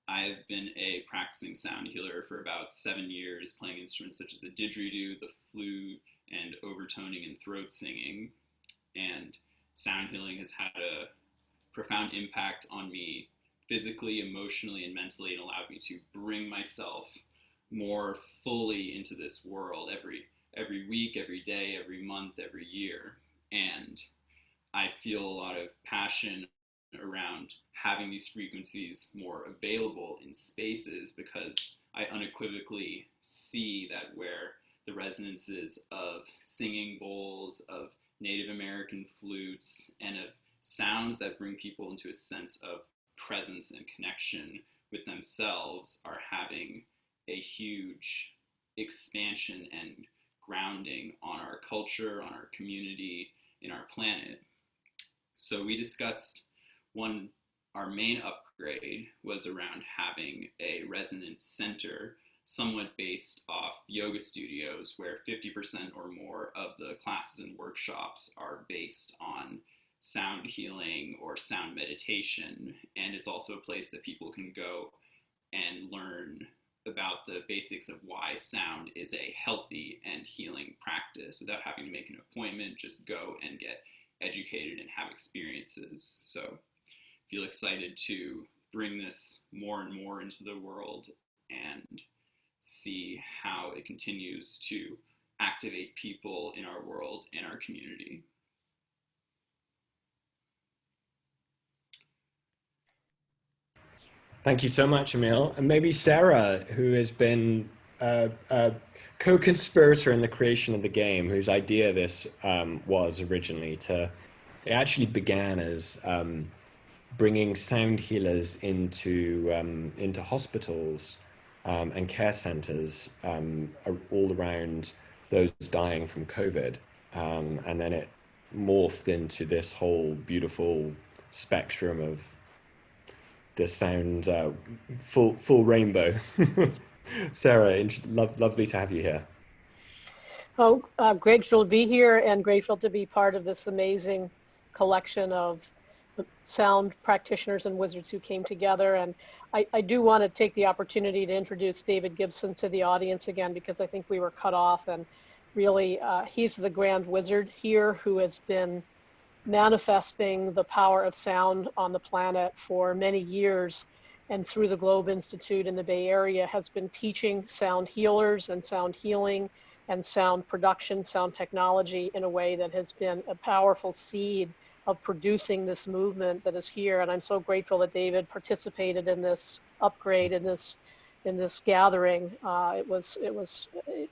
I've been a practicing sound healer for about 7 years, playing instruments such as the didgeridoo, the flute, and overtoning and throat singing. And sound healing has had a profound impact on me physically, emotionally, and mentally, and allowed me to bring myself more fully into this world every week, every day, every month, every year. And I feel a lot of passion around having these frequencies more available in spaces, because I unequivocally see that where the resonances of singing bowls, of Native American flutes, and of sounds that bring people into a sense of presence and connection with themselves are having a huge expansion and grounding on our culture, on our community, in our planet. So we discussed our main upgrade was around having a resonance center, somewhat based off yoga studios, where 50% or more of the classes and workshops are based on sound healing or sound meditation. And it's also a place that people can go and learn about the basics of why sound is a healthy and healing practice without having to make an appointment. Just go and get educated and have experiences. So feel excited to bring this more and more into the world and see how it continues to activate people in our world and our community.
Thank you so much, Emil. And maybe Sarah, who has been a co-conspirator in the creation of the game, whose idea this was originally it actually began as bringing sound healers into hospitals and care centers all around those dying from COVID. And then it morphed into this whole beautiful spectrum of the sound, full rainbow. Sarah, lovely to have you here.
Oh, grateful to be here and grateful to be part of this amazing collection of sound practitioners and wizards who came together. And I do want to take the opportunity to introduce David Gibson to the audience again, because I think we were cut off, and really he's the grand wizard here who has been manifesting the power of sound on the planet for many years, and through the Globe Institute in the Bay Area has been teaching sound healers and sound healing and sound production, sound technology in a way that has been a powerful seed of producing this movement that is here. And I'm so grateful that David participated in this upgrade, in this gathering. It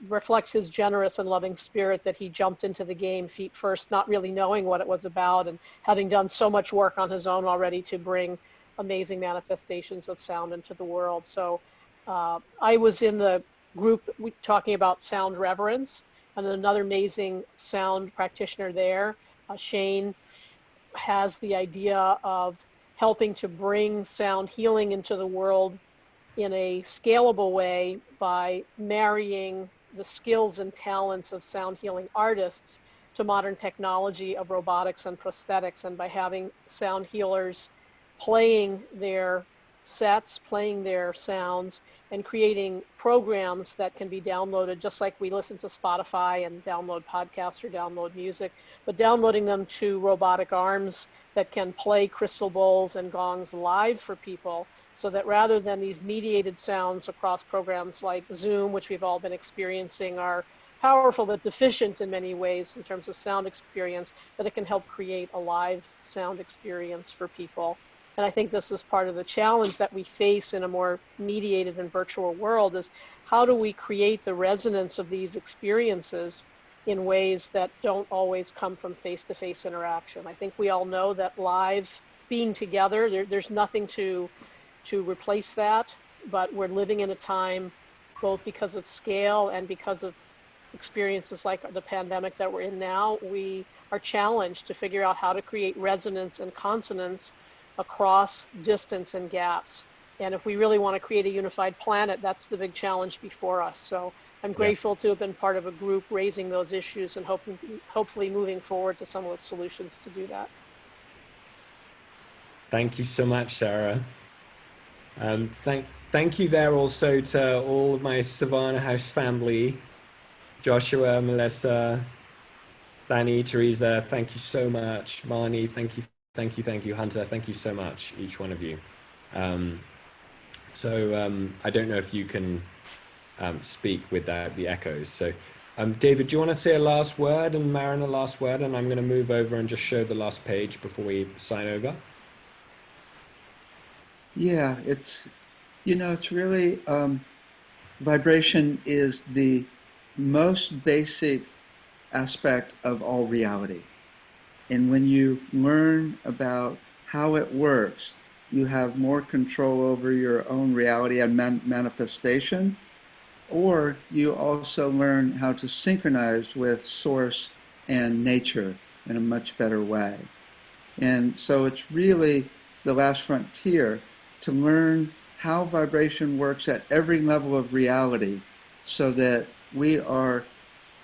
reflects his generous and loving spirit that he jumped into the game feet first, not really knowing what it was about, and having done so much work on his own already to bring amazing manifestations of sound into the world. So I was in the group talking about sound reverence, and another amazing sound practitioner there, Shane, has the idea of helping to bring sound healing into the world in a scalable way by marrying the skills and talents of sound healing artists to modern technology of robotics and prosthetics, and by having sound healers playing their sets, playing their sounds, and creating programs that can be downloaded just like we listen to Spotify and download podcasts or download music, but downloading them to robotic arms that can play crystal bowls and gongs live for people, so that rather than these mediated sounds across programs like Zoom, which we've all been experiencing, are powerful but deficient in many ways in terms of sound experience, that it can help create a live sound experience for people. And I think this is part of the challenge that we face in a more mediated and virtual world, is how do we create the resonance of these experiences in ways that don't always come from face-to-face interaction. I think we all know that live, being together, there's nothing to replace that, but we're living in a time, both because of scale and because of experiences like the pandemic that we're in now, we are challenged to figure out how to create resonance and consonance across distance and gaps. And if we really want to create a unified planet, that's the big challenge before us. So I'm grateful to have been part of a group raising those issues and hopefully moving forward to some of the solutions to do that.
Thank you so much, Sarah. Thank you there also to all of my Savannah House family, Joshua, Melissa, Danny, Teresa, thank you so much. Marnie, thank you, Hunter, thank you so much, each one of you. I don't know if you can speak without the echoes. So David, do you want to say a last word, and Maren a last word, and I'm going to move over and just show the last page before we sign over?
Yeah, it's really, vibration is the most basic aspect of all reality. And when you learn about how it works, you have more control over your own reality and manifestation, or you also learn how to synchronize with source and nature in a much better way. And so it's really the last frontier to learn how vibration works at every level of reality, so that we are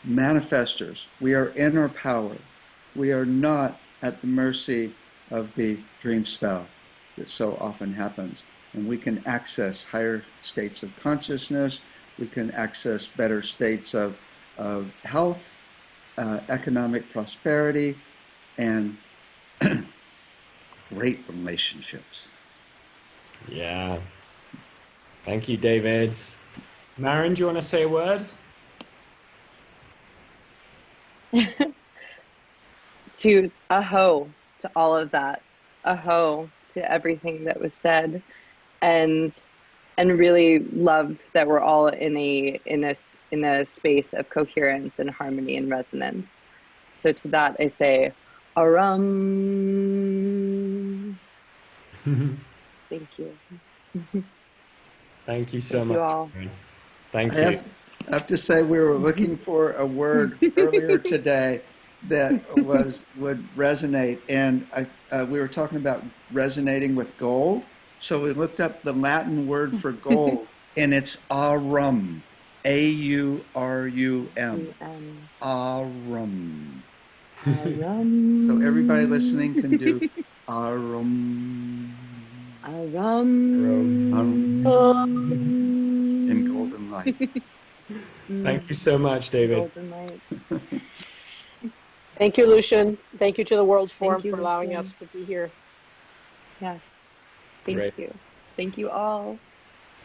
manifestors. We are in our power. We are not at the mercy of the dream spell that so often happens. And we can access higher states of consciousness. We can access better states of health, economic prosperity, and great relationships.
Yeah. Thank you, David. Maren, do you want to say a word?
To aho to all of that, aho to everything that was said, and really love that we're all in a space of coherence and harmony and resonance. So to that I say, Aram. Thank you.
Thank you so much.
You all.
Thank you.
I have to say, we were looking for a word earlier today that would resonate, and we were talking about resonating with gold. So we looked up the Latin word for gold, and it's aurum, A-U-R-U-M, aurum. So everybody listening can do aurum, in golden light.
Thank you so much, David.
Thank you, Lucian. Thank you to the World Forum for allowing us to be here.
Yes. Thank you. Thank you all.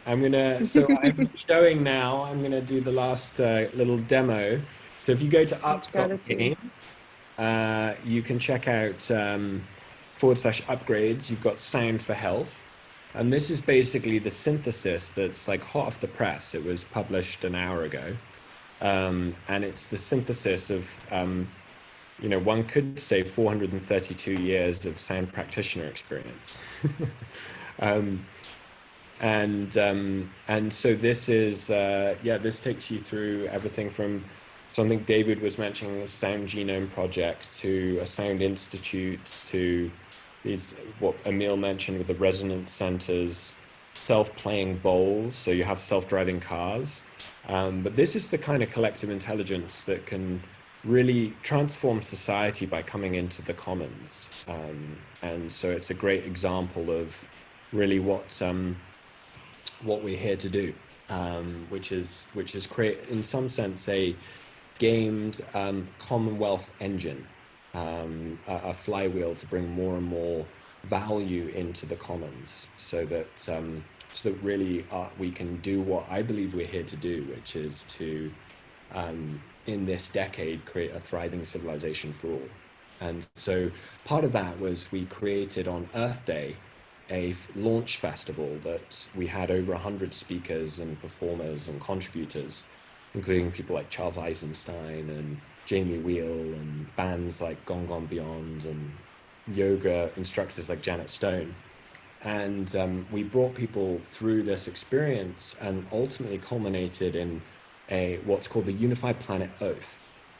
So I'm showing now, I'm gonna do the last little demo. So if you go to up.me, you can check out /upgrades. You've got Sound for Health. And this is basically the synthesis that's like hot off the press. It was published an hour ago. And it's the synthesis of, one could say 432 years of sound practitioner experience. And so this is, this takes you through everything from something David was mentioning, a Sound Genome Project, to a Sound Institute, to these, what Emil mentioned with the resonance centers, self-playing bowls, so you have self-driving cars. But this is the kind of collective intelligence that can really transform society by coming into the commons. And so it's a great example of really what we're here to do, which is create, in some sense, a gamed Commonwealth engine, a flywheel to bring more and more value into the commons, so that really we can do what I believe we're here to do, which is to, in this decade, create a thriving civilization for all. And so part of that was we created on Earth Day a launch festival that we had over 100 speakers and performers and contributors, including people like Charles Eisenstein and Jamie Wheel, and bands like Gone Gone Beyond, and yoga instructors like Janet Stone. And we brought people through this experience and ultimately culminated in what's called the Unified Planet Oath.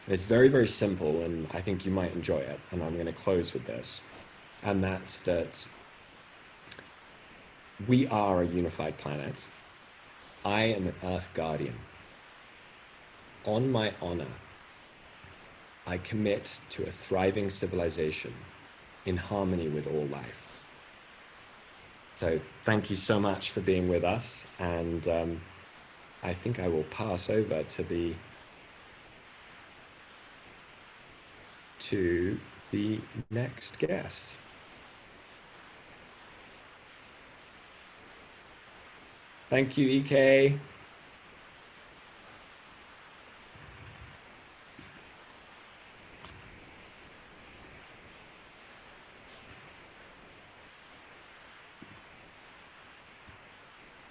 And it's very, very simple, and I think you might enjoy it. And I'm going to close with this. And that's that we are a unified planet. I am an Earth Guardian. On my honor, I commit to a thriving civilization in harmony with all life. So thank you so much for being with us. And I think I will pass over to the next guest. Thank you, EK.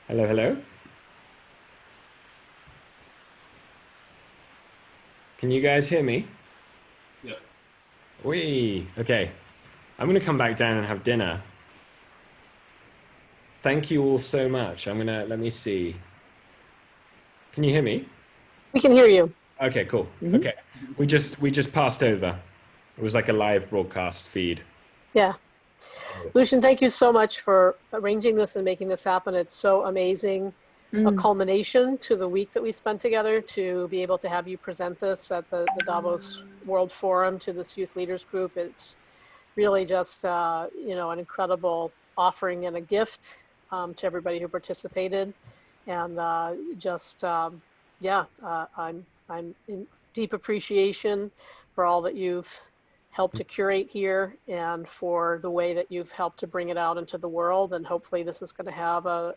Hello, hello. Can you guys hear me?
Yep.
Okay. I'm going to come back down and have dinner. Thank you all so much. let me see. Can you hear me?
We can hear you.
Okay, cool.
Mm-hmm.
Okay. We just passed over. It was like a live broadcast feed.
Yeah. Lucian, thank you so much for arranging this and making this happen. It's so amazing. A culmination to the week that we spent together, to be able to have you present this at the Davos World Forum to this youth leaders group. It's really just, an incredible offering and a gift to everybody who participated. And I'm in deep appreciation for all that you've helped to curate here, and for the way that you've helped to bring it out into the world. And hopefully this is going to have a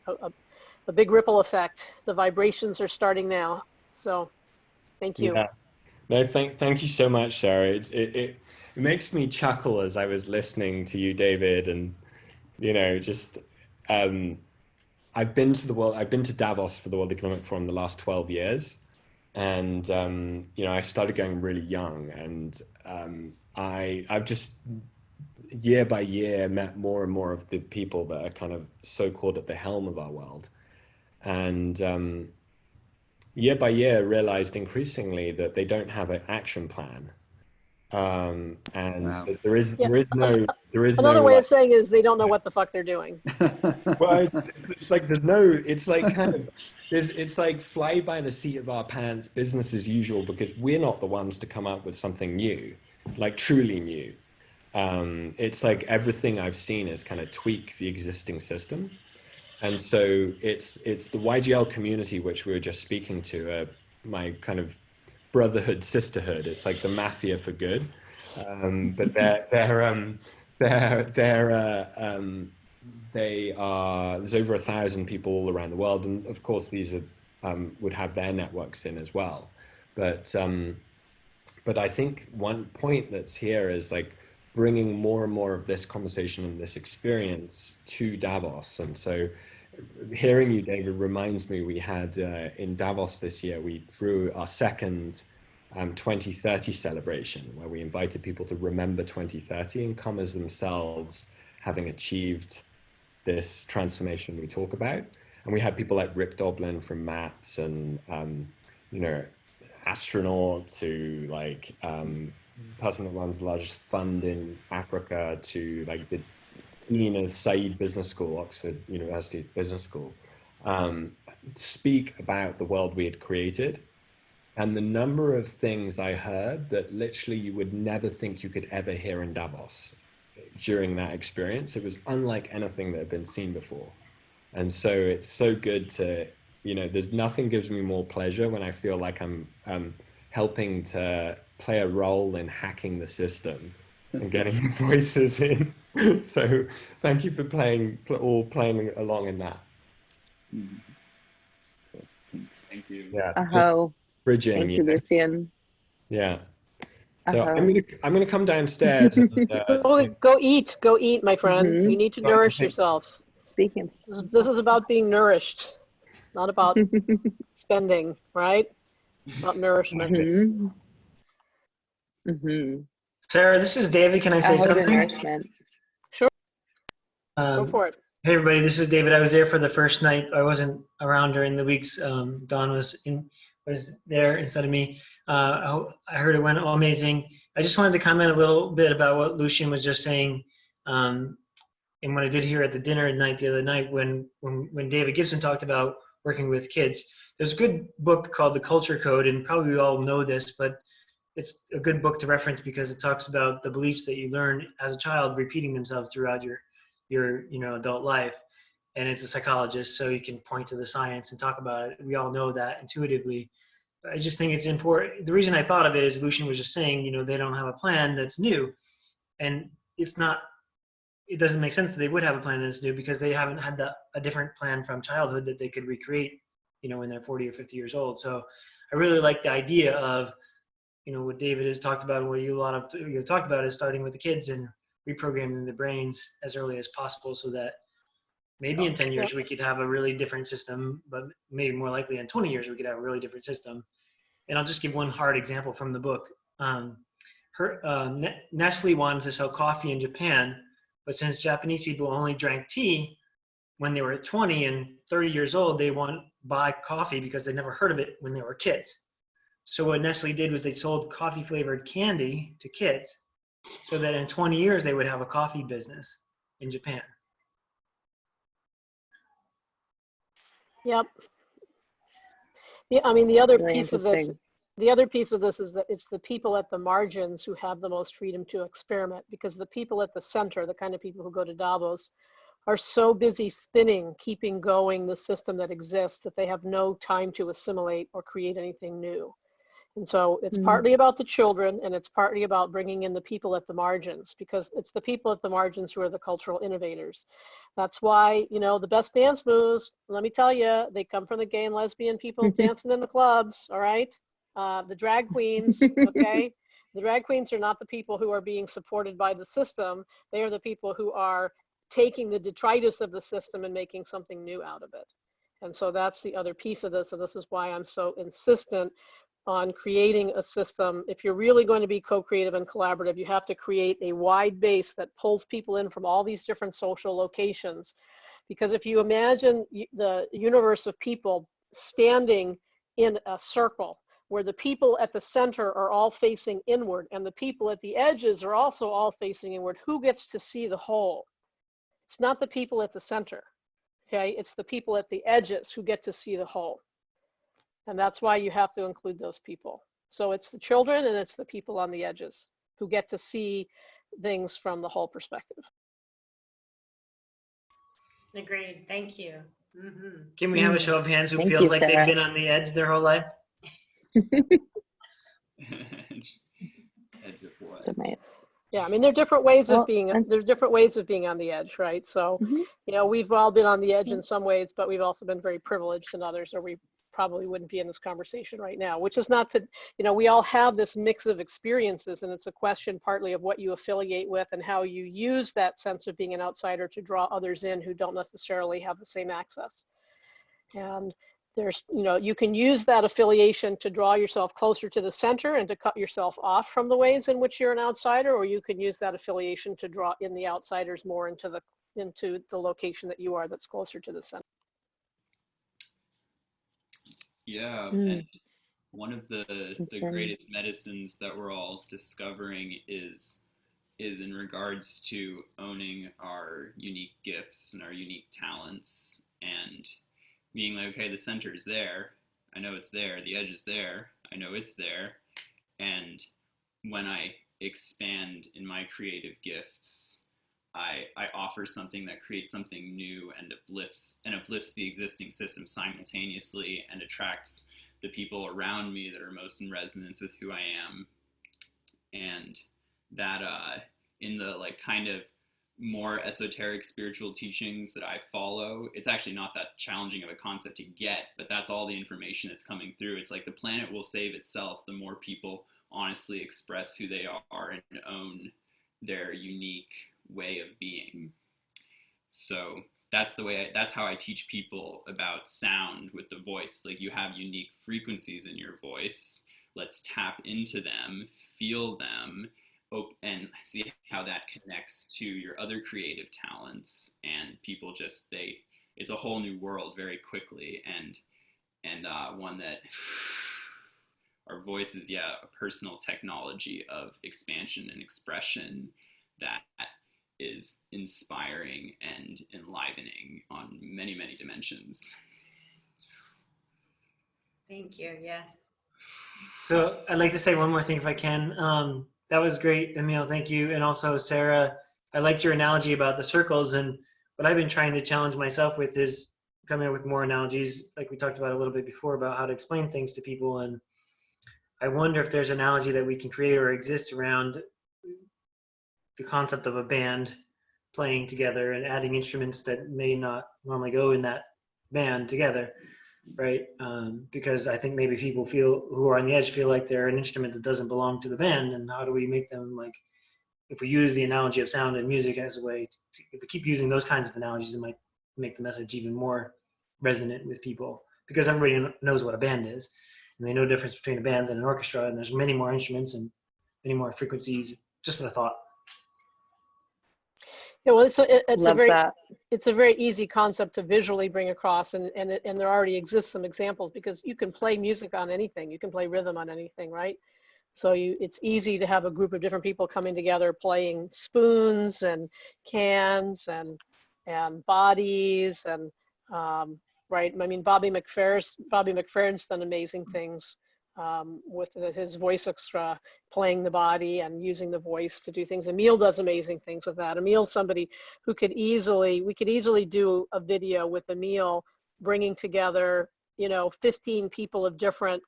big ripple effect. The vibrations are starting now. So thank you.
Yeah. No, thank you so much, Sarah. It makes me chuckle as I was listening to you, David, and I've been to Davos for the World Economic Forum the last 12 years. And, I started going really young, and I've just year by year met more and more of the people that are kind of so-called at the helm of our world. And year by year realized increasingly that they don't have an action plan. And wow. there is
another way of saying is they don't know what the fuck they're doing.
Well, it's like it's like fly by the seat of our pants, business as usual, because we're not the ones to come up with something new, like truly new. It's like everything I've seen is kind of tweak the existing system. And so it's the YGL community, which we were just speaking to, my kind of brotherhood, sisterhood. It's like the mafia for there's over 1,000 people all around the world, and of course these are would have their networks in as well. But I think one point that's here is like bringing more and more of this conversation and this experience to Davos. And so hearing you, David, reminds me we had in Davos this year, we threw our second 2030 celebration, where we invited people to remember 2030 and come as themselves, having achieved this transformation we talk about. And we had people like Rick Doblin from MAPS and, you know, astronaut to like person that runs the largest fund in Africa to like the dean of Said Business School, Oxford University Business School, speak about the world we had created. And the number of things I heard that literally you would never think you could ever hear in Davos during that experience. It was unlike anything that had been seen before. And so it's so good to, you know, there's nothing gives me more pleasure when I feel like I'm helping to play a role in hacking the system and getting voices in. So thank you for playing along in that.
Thank you.
Yeah.
Aho.
Bridging.
Thank you, Lucian.
Yeah. So I'm gonna come downstairs. And,
Go eat, my friend.
Mhm.
You need to nourish yourself.
Speaking.
This is about being nourished, not about spending, right? About nourishment.
Mhm. Mhm.
Sarah, this is David. Can I say something?
Nourishment.
Sure. Go for it.
Hey everybody, this is David. I was there for the first night. I wasn't around during the weeks. Dawn was there instead of me. I heard it went amazing. I just wanted to comment a little bit about what Lucian was just saying, and what I did hear at the dinner night the other night when David Gibson talked about working with kids. There's a good book called The Culture Code, and probably we all know this, but it's a good book to reference because it talks about the beliefs that you learn as a child repeating themselves throughout your adult life. And it's a psychologist, so you can point to the science and talk about it. We all know that intuitively. But I just think it's important. The reason I thought of it is Lucian was just saying, they don't have a plan that's new. And it doesn't make sense that they would have a plan that's new because they haven't had a different plan from childhood that they could recreate, when they're 40 or 50 years old. So I really like the idea of, what David has talked about and what you talked about is starting with the kids and reprogramming the brains as early as possible so that maybe in 10 years we could have a really different system, but maybe more likely in 20 years we could have a really different system. And I'll just give one hard example from the book. Nestle wanted to sell coffee in Japan, but since Japanese people only drank tea when they were 20 and 30 years old, they won't buy coffee because they never heard of it when they were kids. So what Nestle did was they sold coffee flavored candy to kids so that in 20 years they would have a coffee business in Japan.
Yep. Yeah, I mean, the other
Really
piece of this is that it's the people at the margins who have the most freedom to experiment, because the people at the center, the kind of people who go to Davos, are so busy spinning, keeping going the system that exists that they have no time to assimilate or create anything new. And so it's partly about the children, and it's partly about bringing in the people at the margins, because it's the people at the margins who are the cultural innovators. That's why, the best dance moves, let me tell you, they come from the gay and lesbian people dancing in the clubs, all right? The drag queens, okay? The drag queens are not the people who are being supported by the system. They are the people who are taking the detritus of the system and making something new out of it. And so that's the other piece of this, and this is why I'm so insistent on creating a system. If you're really going to be co-creative and collaborative, you have to create a wide base that pulls people in from all these different social locations. Because if you imagine the universe of people standing in a circle where the people at the center are all facing inward and the people at the edges are also all facing inward, who gets to see the whole? It's not the people at the center, okay? It's the people at the edges who get to see the whole. And that's why you have to include those people. So it's the children and it's the people on the edges who get to see things from the whole perspective.
Agreed. Thank you. Mm-hmm.
Can we have a show of hands who
Thank
feels
you,
like
Sarah.
they've been on the edge their whole life?
Yeah, I mean, there are different ways
Well,
of being,
and-
there's different ways of being on the edge, right? So,
Mhm.
you know, we've all been on the edge in some ways, but we've also been very privileged in others, or we probably wouldn't be in this conversation right now, which is not to, you know, we all have this mix of experiences, and it's a question partly of what you affiliate with and how you use that sense of being an outsider to draw others in who don't necessarily have the same access. And there's, you know, you can use that affiliation to draw yourself closer to the center and to cut yourself off from the ways in which you're an outsider, or you can use that affiliation to draw in the outsiders more into the location that you are that's closer to the center.
Yeah,
Mm.
and one of the greatest medicines that we're all discovering is in regards to owning our unique gifts and our unique talents and being like, okay, the center is there. I know it's there. The edge is there. I know it's there. And when I expand in my creative gifts, I offer something that creates something new and uplifts the existing system simultaneously and attracts the people around me that are most in resonance with who I am. And that in the like kind of more esoteric spiritual teachings that I follow, it's actually not that challenging of a concept to get, but that's all the information that's coming through. It's like the planet will save itself the more people honestly express who they are and own their unique way of being. So that's how I teach people about sound with the voice. Like, you have unique frequencies in your voice. Let's tap into them, feel them, and see how that connects to your other creative talents. And people just, it's a whole new world very quickly, and one that our voice is, a personal technology of expansion and expression that is inspiring and enlivening on many, many dimensions.
Thank you. Yes.
So I'd like to say one more thing if I can. That was great, Emil. Thank you. And also, Sarah, I liked your analogy about the circles. And what I've been trying to challenge myself with is coming up with more analogies, like we talked about a little bit before, about how to explain things to people. And I wonder if there's an analogy that we can create or exist around the concept of a band playing together and adding instruments that may not normally go in that band together, right? Because I think maybe people who are on the edge feel like they're an instrument that doesn't belong to the band, and how do we make them, like, if we use the analogy of sound and music as a way if we keep using those kinds of analogies, it might make the message even more resonant with people, because everybody knows what a band is, and they know the difference between a band and an orchestra, and there's many more instruments and many more frequencies. Just a thought.
Yeah, well, it's a very easy concept to visually bring across, and there already exists some examples, because you can play music on anything. You can play rhythm on anything, right? So it's easy to have a group of different people coming together playing spoons and cans and bodies and right. I mean, Bobby McFerrin's done amazing things with his voice extra, playing the body and using the voice to do things. Emil does amazing things with that. Emil's somebody who we could easily do a video with Emil bringing together, 15 people of different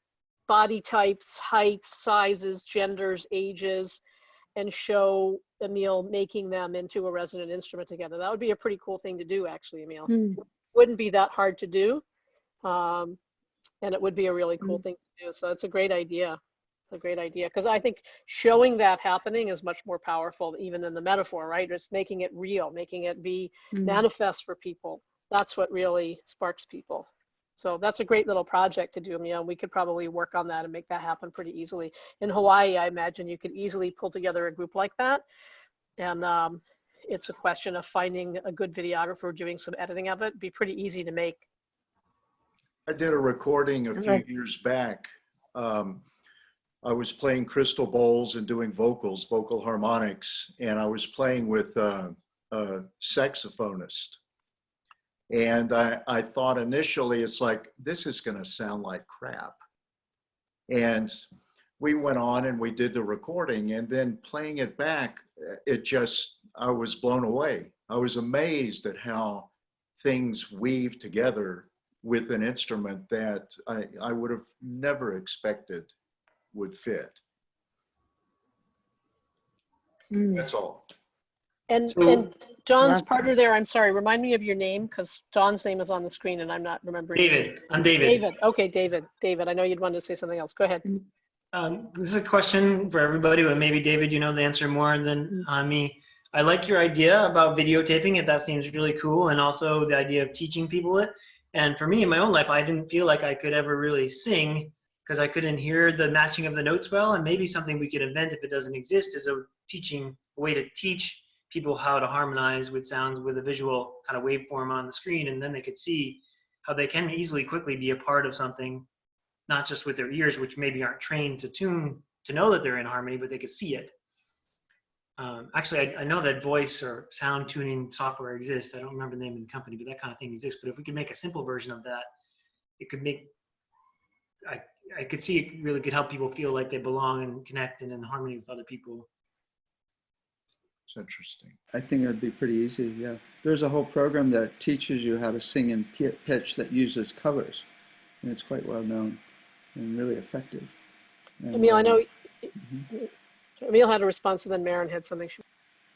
body types, heights, sizes, genders, ages, and show Emil making them into a resonant instrument together. That would be a pretty cool thing to do, actually, Emil. Wouldn't be that hard to do. And it would be a really cool thing to do. So it's a great idea. Because I think showing that happening is much more powerful even than the metaphor, right? Just making it real, making it be manifest for people. That's what really sparks people. So that's a great little project to do. We could probably work on that and make that happen pretty easily. In Hawaii, I imagine you could easily pull together a group like that. And it's a question of finding a good videographer, doing some editing of it. It'd be pretty easy to make.
I did a recording a few years back. I was playing crystal bowls and doing vocal harmonics, and I was playing with a saxophonist. And I thought initially, it's like, this is going to sound like crap. And we went on and we did the recording, and then playing it back, I was blown away. I was amazed at how things weave together with an instrument that I would have never expected would fit. That's all.
And John's partner there, I'm sorry, remind me of your name, because John's name is on the screen and I'm not remembering.
David, I'm David.
David, okay, David, I know you'd want to say something else. Go ahead.
This is a question for everybody, but maybe David, you know the answer more than me. I like your idea about videotaping it. That seems really cool. And also the idea of teaching people it. And for me in my own life, I didn't feel like I could ever really sing because I couldn't hear the matching of the notes well. And maybe something we could invent if it doesn't exist is a way to teach people how to harmonize with sounds with a visual kind of waveform on the screen. And then they could see how they can easily, quickly be a part of something, not just with their ears, which maybe aren't trained to tune to know that they're in harmony, but they could see it. Actually, I know that voice or sound tuning software exists. I don't remember the name of the company, but that kind of thing exists. But if we could make a simple version of that, it could make, I could see it really could help people feel like they belong and connect and in harmony with other people.
It's interesting.
I think it'd be pretty easy, yeah. There's a whole program that teaches you how to sing in pitch that uses covers. And it's quite well known and really effective. And,
Emil, I know Emil had a response, and then Maren had something.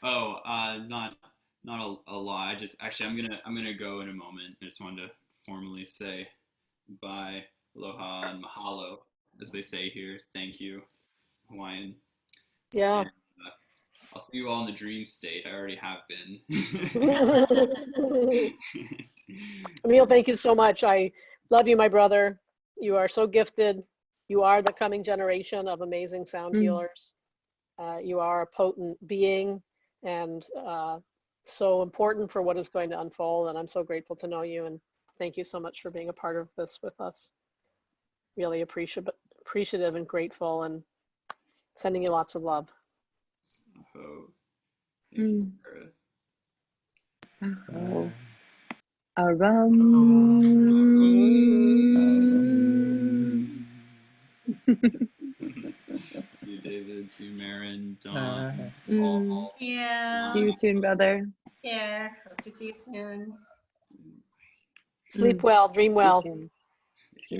Oh, not a lot. I'm gonna go in a moment. I just wanted to formally say bye, aloha, and mahalo, as they say here. Thank you, Hawaiian.
Yeah.
And, I'll see you all in the dream state. I already have been.
Emil, thank you so much. I love you, my brother. You are so gifted. You are the coming generation of amazing sound healers. You are a potent being and so important for what is going to unfold. And I'm so grateful to know you. And thank you so much for being a part of this with us. Really appreciative and grateful, and sending you lots of love.
Oh, thank you, Sarah. See you, David. See you, Maren, Dawn. Paul.
Yeah.
See you soon, brother.
Yeah. Hope to see you soon.
Sleep well, dream well.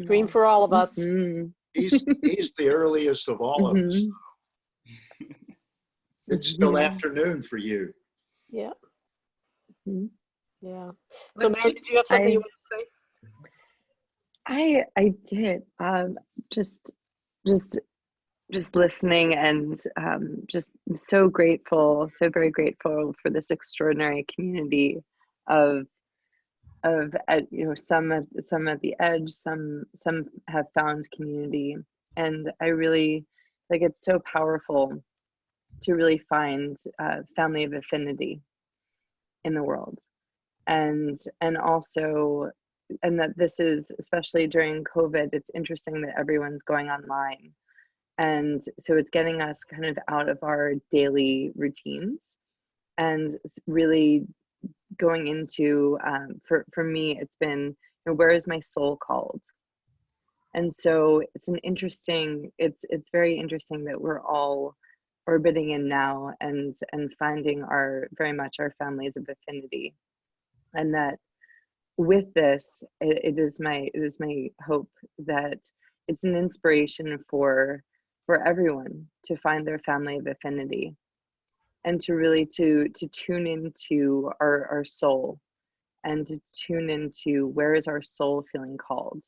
Dream for all of us.
He's the earliest of all of us. It's still afternoon for you.
Yeah. Yeah. So, Mary, did you have something you want to say?
I did. Just listening and just so grateful, so very grateful for this extraordinary community of some at the edge, some have found community, and I really like it's so powerful to really find a family of affinity in the world, and also, and that this is, especially during COVID, it's interesting that everyone's going online, and so it's getting us kind of out of our daily routines and really going into for me it's been, where is my soul called? And so it's very interesting that we're all orbiting in now and finding very much our families of affinity, and that with this it is my hope that it's an inspiration for everyone to find their family of affinity, and to really to tune into our soul, and to tune into where is our soul feeling called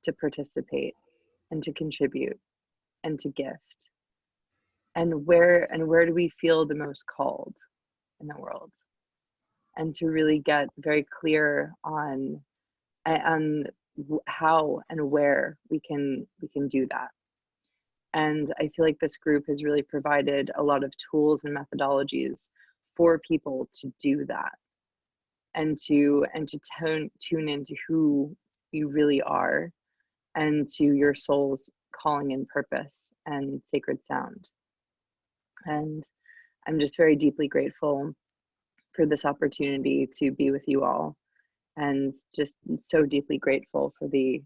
to participate and to contribute and to gift, and where do we feel the most called in the world, and to really get very clear on how and where we can do that. And I feel like this group has really provided a lot of tools and methodologies for people to do that, and to tune into who you really are, and to your soul's calling and purpose and sacred sound. And I'm just very deeply grateful for this opportunity to be with you all, and just so deeply grateful for the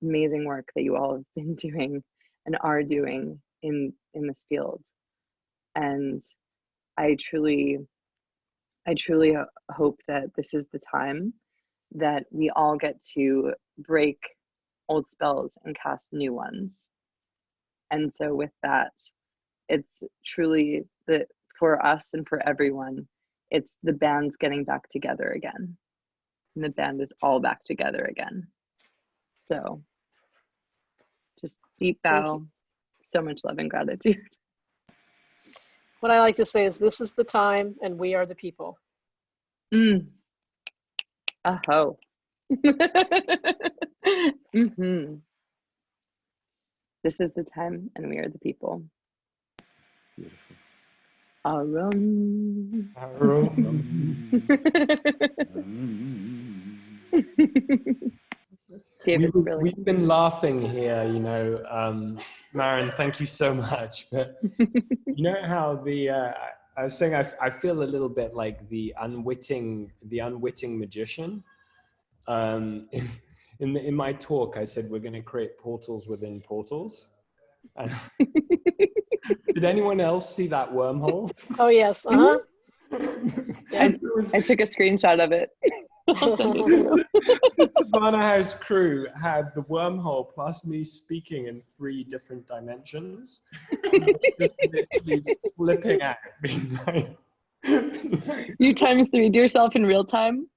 amazing work that you all have been doing and are doing in this field. And I truly hope that this is the time that we all get to break old spells and cast new ones. And so with that, it's truly for us and for everyone, it's the band's getting back together again. And the band is all back together again. So just deep bow, so much love and gratitude.
What I like to say is this is the time and we are the people.
Aho. Mm-hmm. This is the time and we are the people.
Beautiful.
Arum. David,
We've been laughing here, you know, Maren, thank you so much. But you know how I was saying I feel a little bit like the unwitting magician. In my talk, I said we're going to create portals within portals. Did anyone else see that wormhole?
Oh yes. Uh-huh.
I took a screenshot of it.
The Savannah House crew had the wormhole plus me speaking in 3 different dimensions. Just literally flipping out, being like,
you times 3 to yourself in real time.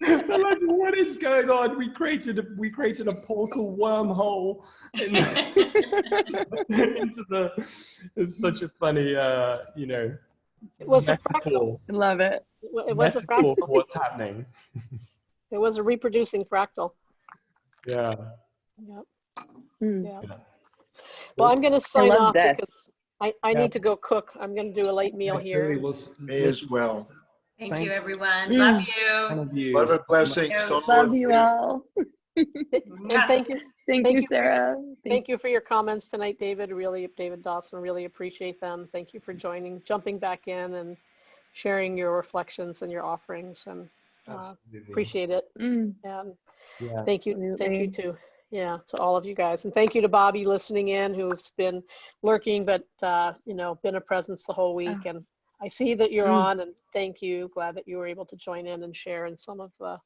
they're like, what is going on? We created a portal wormhole into the. It's such a funny, you know.
It was
metaphor.
a fractal.
I love it.
It was a
Metaphor
fractal.
for what's happening.
It was a reproducing fractal.
Yeah.
Yep.
Mm.
Yeah. Well, I'm going to sign
love
off
this.
because I need to go cook. I'm going to do a late meal here.
Me as well.
Thank you, everyone.
Mm.
Love you.
Love and blessings.
Love you all.
And thank you.
Thank you, Sarah.
Thank you for your comments tonight, David. David Dawson, really appreciate them. Thank you for jumping back in and sharing your reflections and your offerings, and appreciate it.
Mm.
And
Yeah.
thank you to all of you guys, and thank you to Bobby listening in, who's been lurking, but you know, been a presence the whole week. And I see that you're on, and thank you. Glad that you were able to join in and share in some of the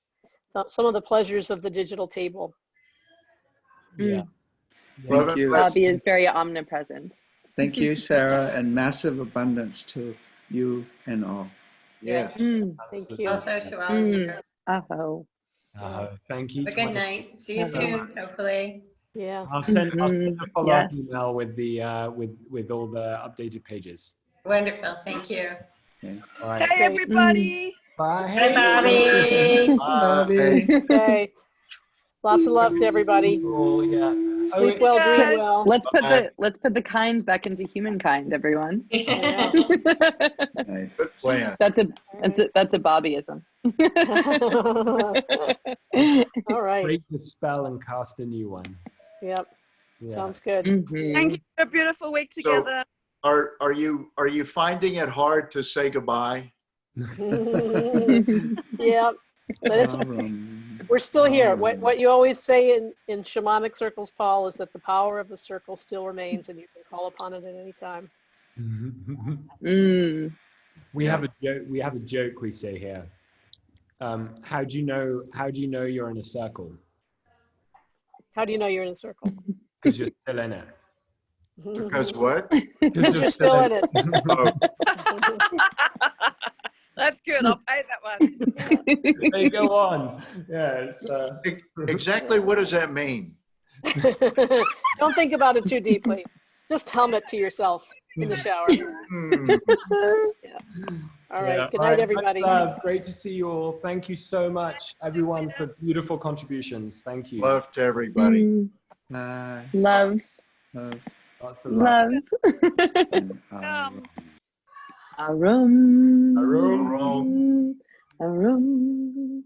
pleasures of the digital table.
Yeah.
Thank you.
Bobby is very omnipresent.
Thank you, Sarah, and massive abundance to you and all.
Yes.
Thank you.
Also to all of you.
Aho.
Thank you.
Have a good night. See you soon, hopefully.
Yeah.
I'll send a follow-up
Yes.
email with the with all the updated pages.
Wonderful. Thank you.
Okay. All right.
Hey, everybody.
Bye.
Bye, Bobby.
Bye. Okay. Lots of love to everybody.
Oh, yeah.
Sleep well, dream well.
Let's put the kind back into humankind, everyone.
Yeah.
Nice.
Good plan.
That's a Bobbyism.
All right.
Break the spell and cast a new one.
Yep.
Yeah.
Sounds good.
Thank you for a beautiful week together.
Are you finding it hard to say goodbye?
Yeah. But we're still here. What you always say in shamanic circles, Paul, is that the power of the circle still remains, and you can call upon it at any time.
We have a joke we say here. How do you know you're in a circle?
How do you know you're in a circle?
Because you're still in it.
Because what?
Because you're still in it.
Oh,
That's good. I'll pay that one.
They go on. Yeah. It's,
exactly what does that mean?
Don't think about it too deeply. Just hum it to yourself in the shower. Yeah. All right.
Yeah.
Good
All
night,
right,
everybody.
much love. Great to see you all. Thank you so much, everyone, for beautiful contributions. Thank you.
Love to everybody.
Bye.
Love.
Love.
Lots of love.
And,
Arum.
Arum.
Arum.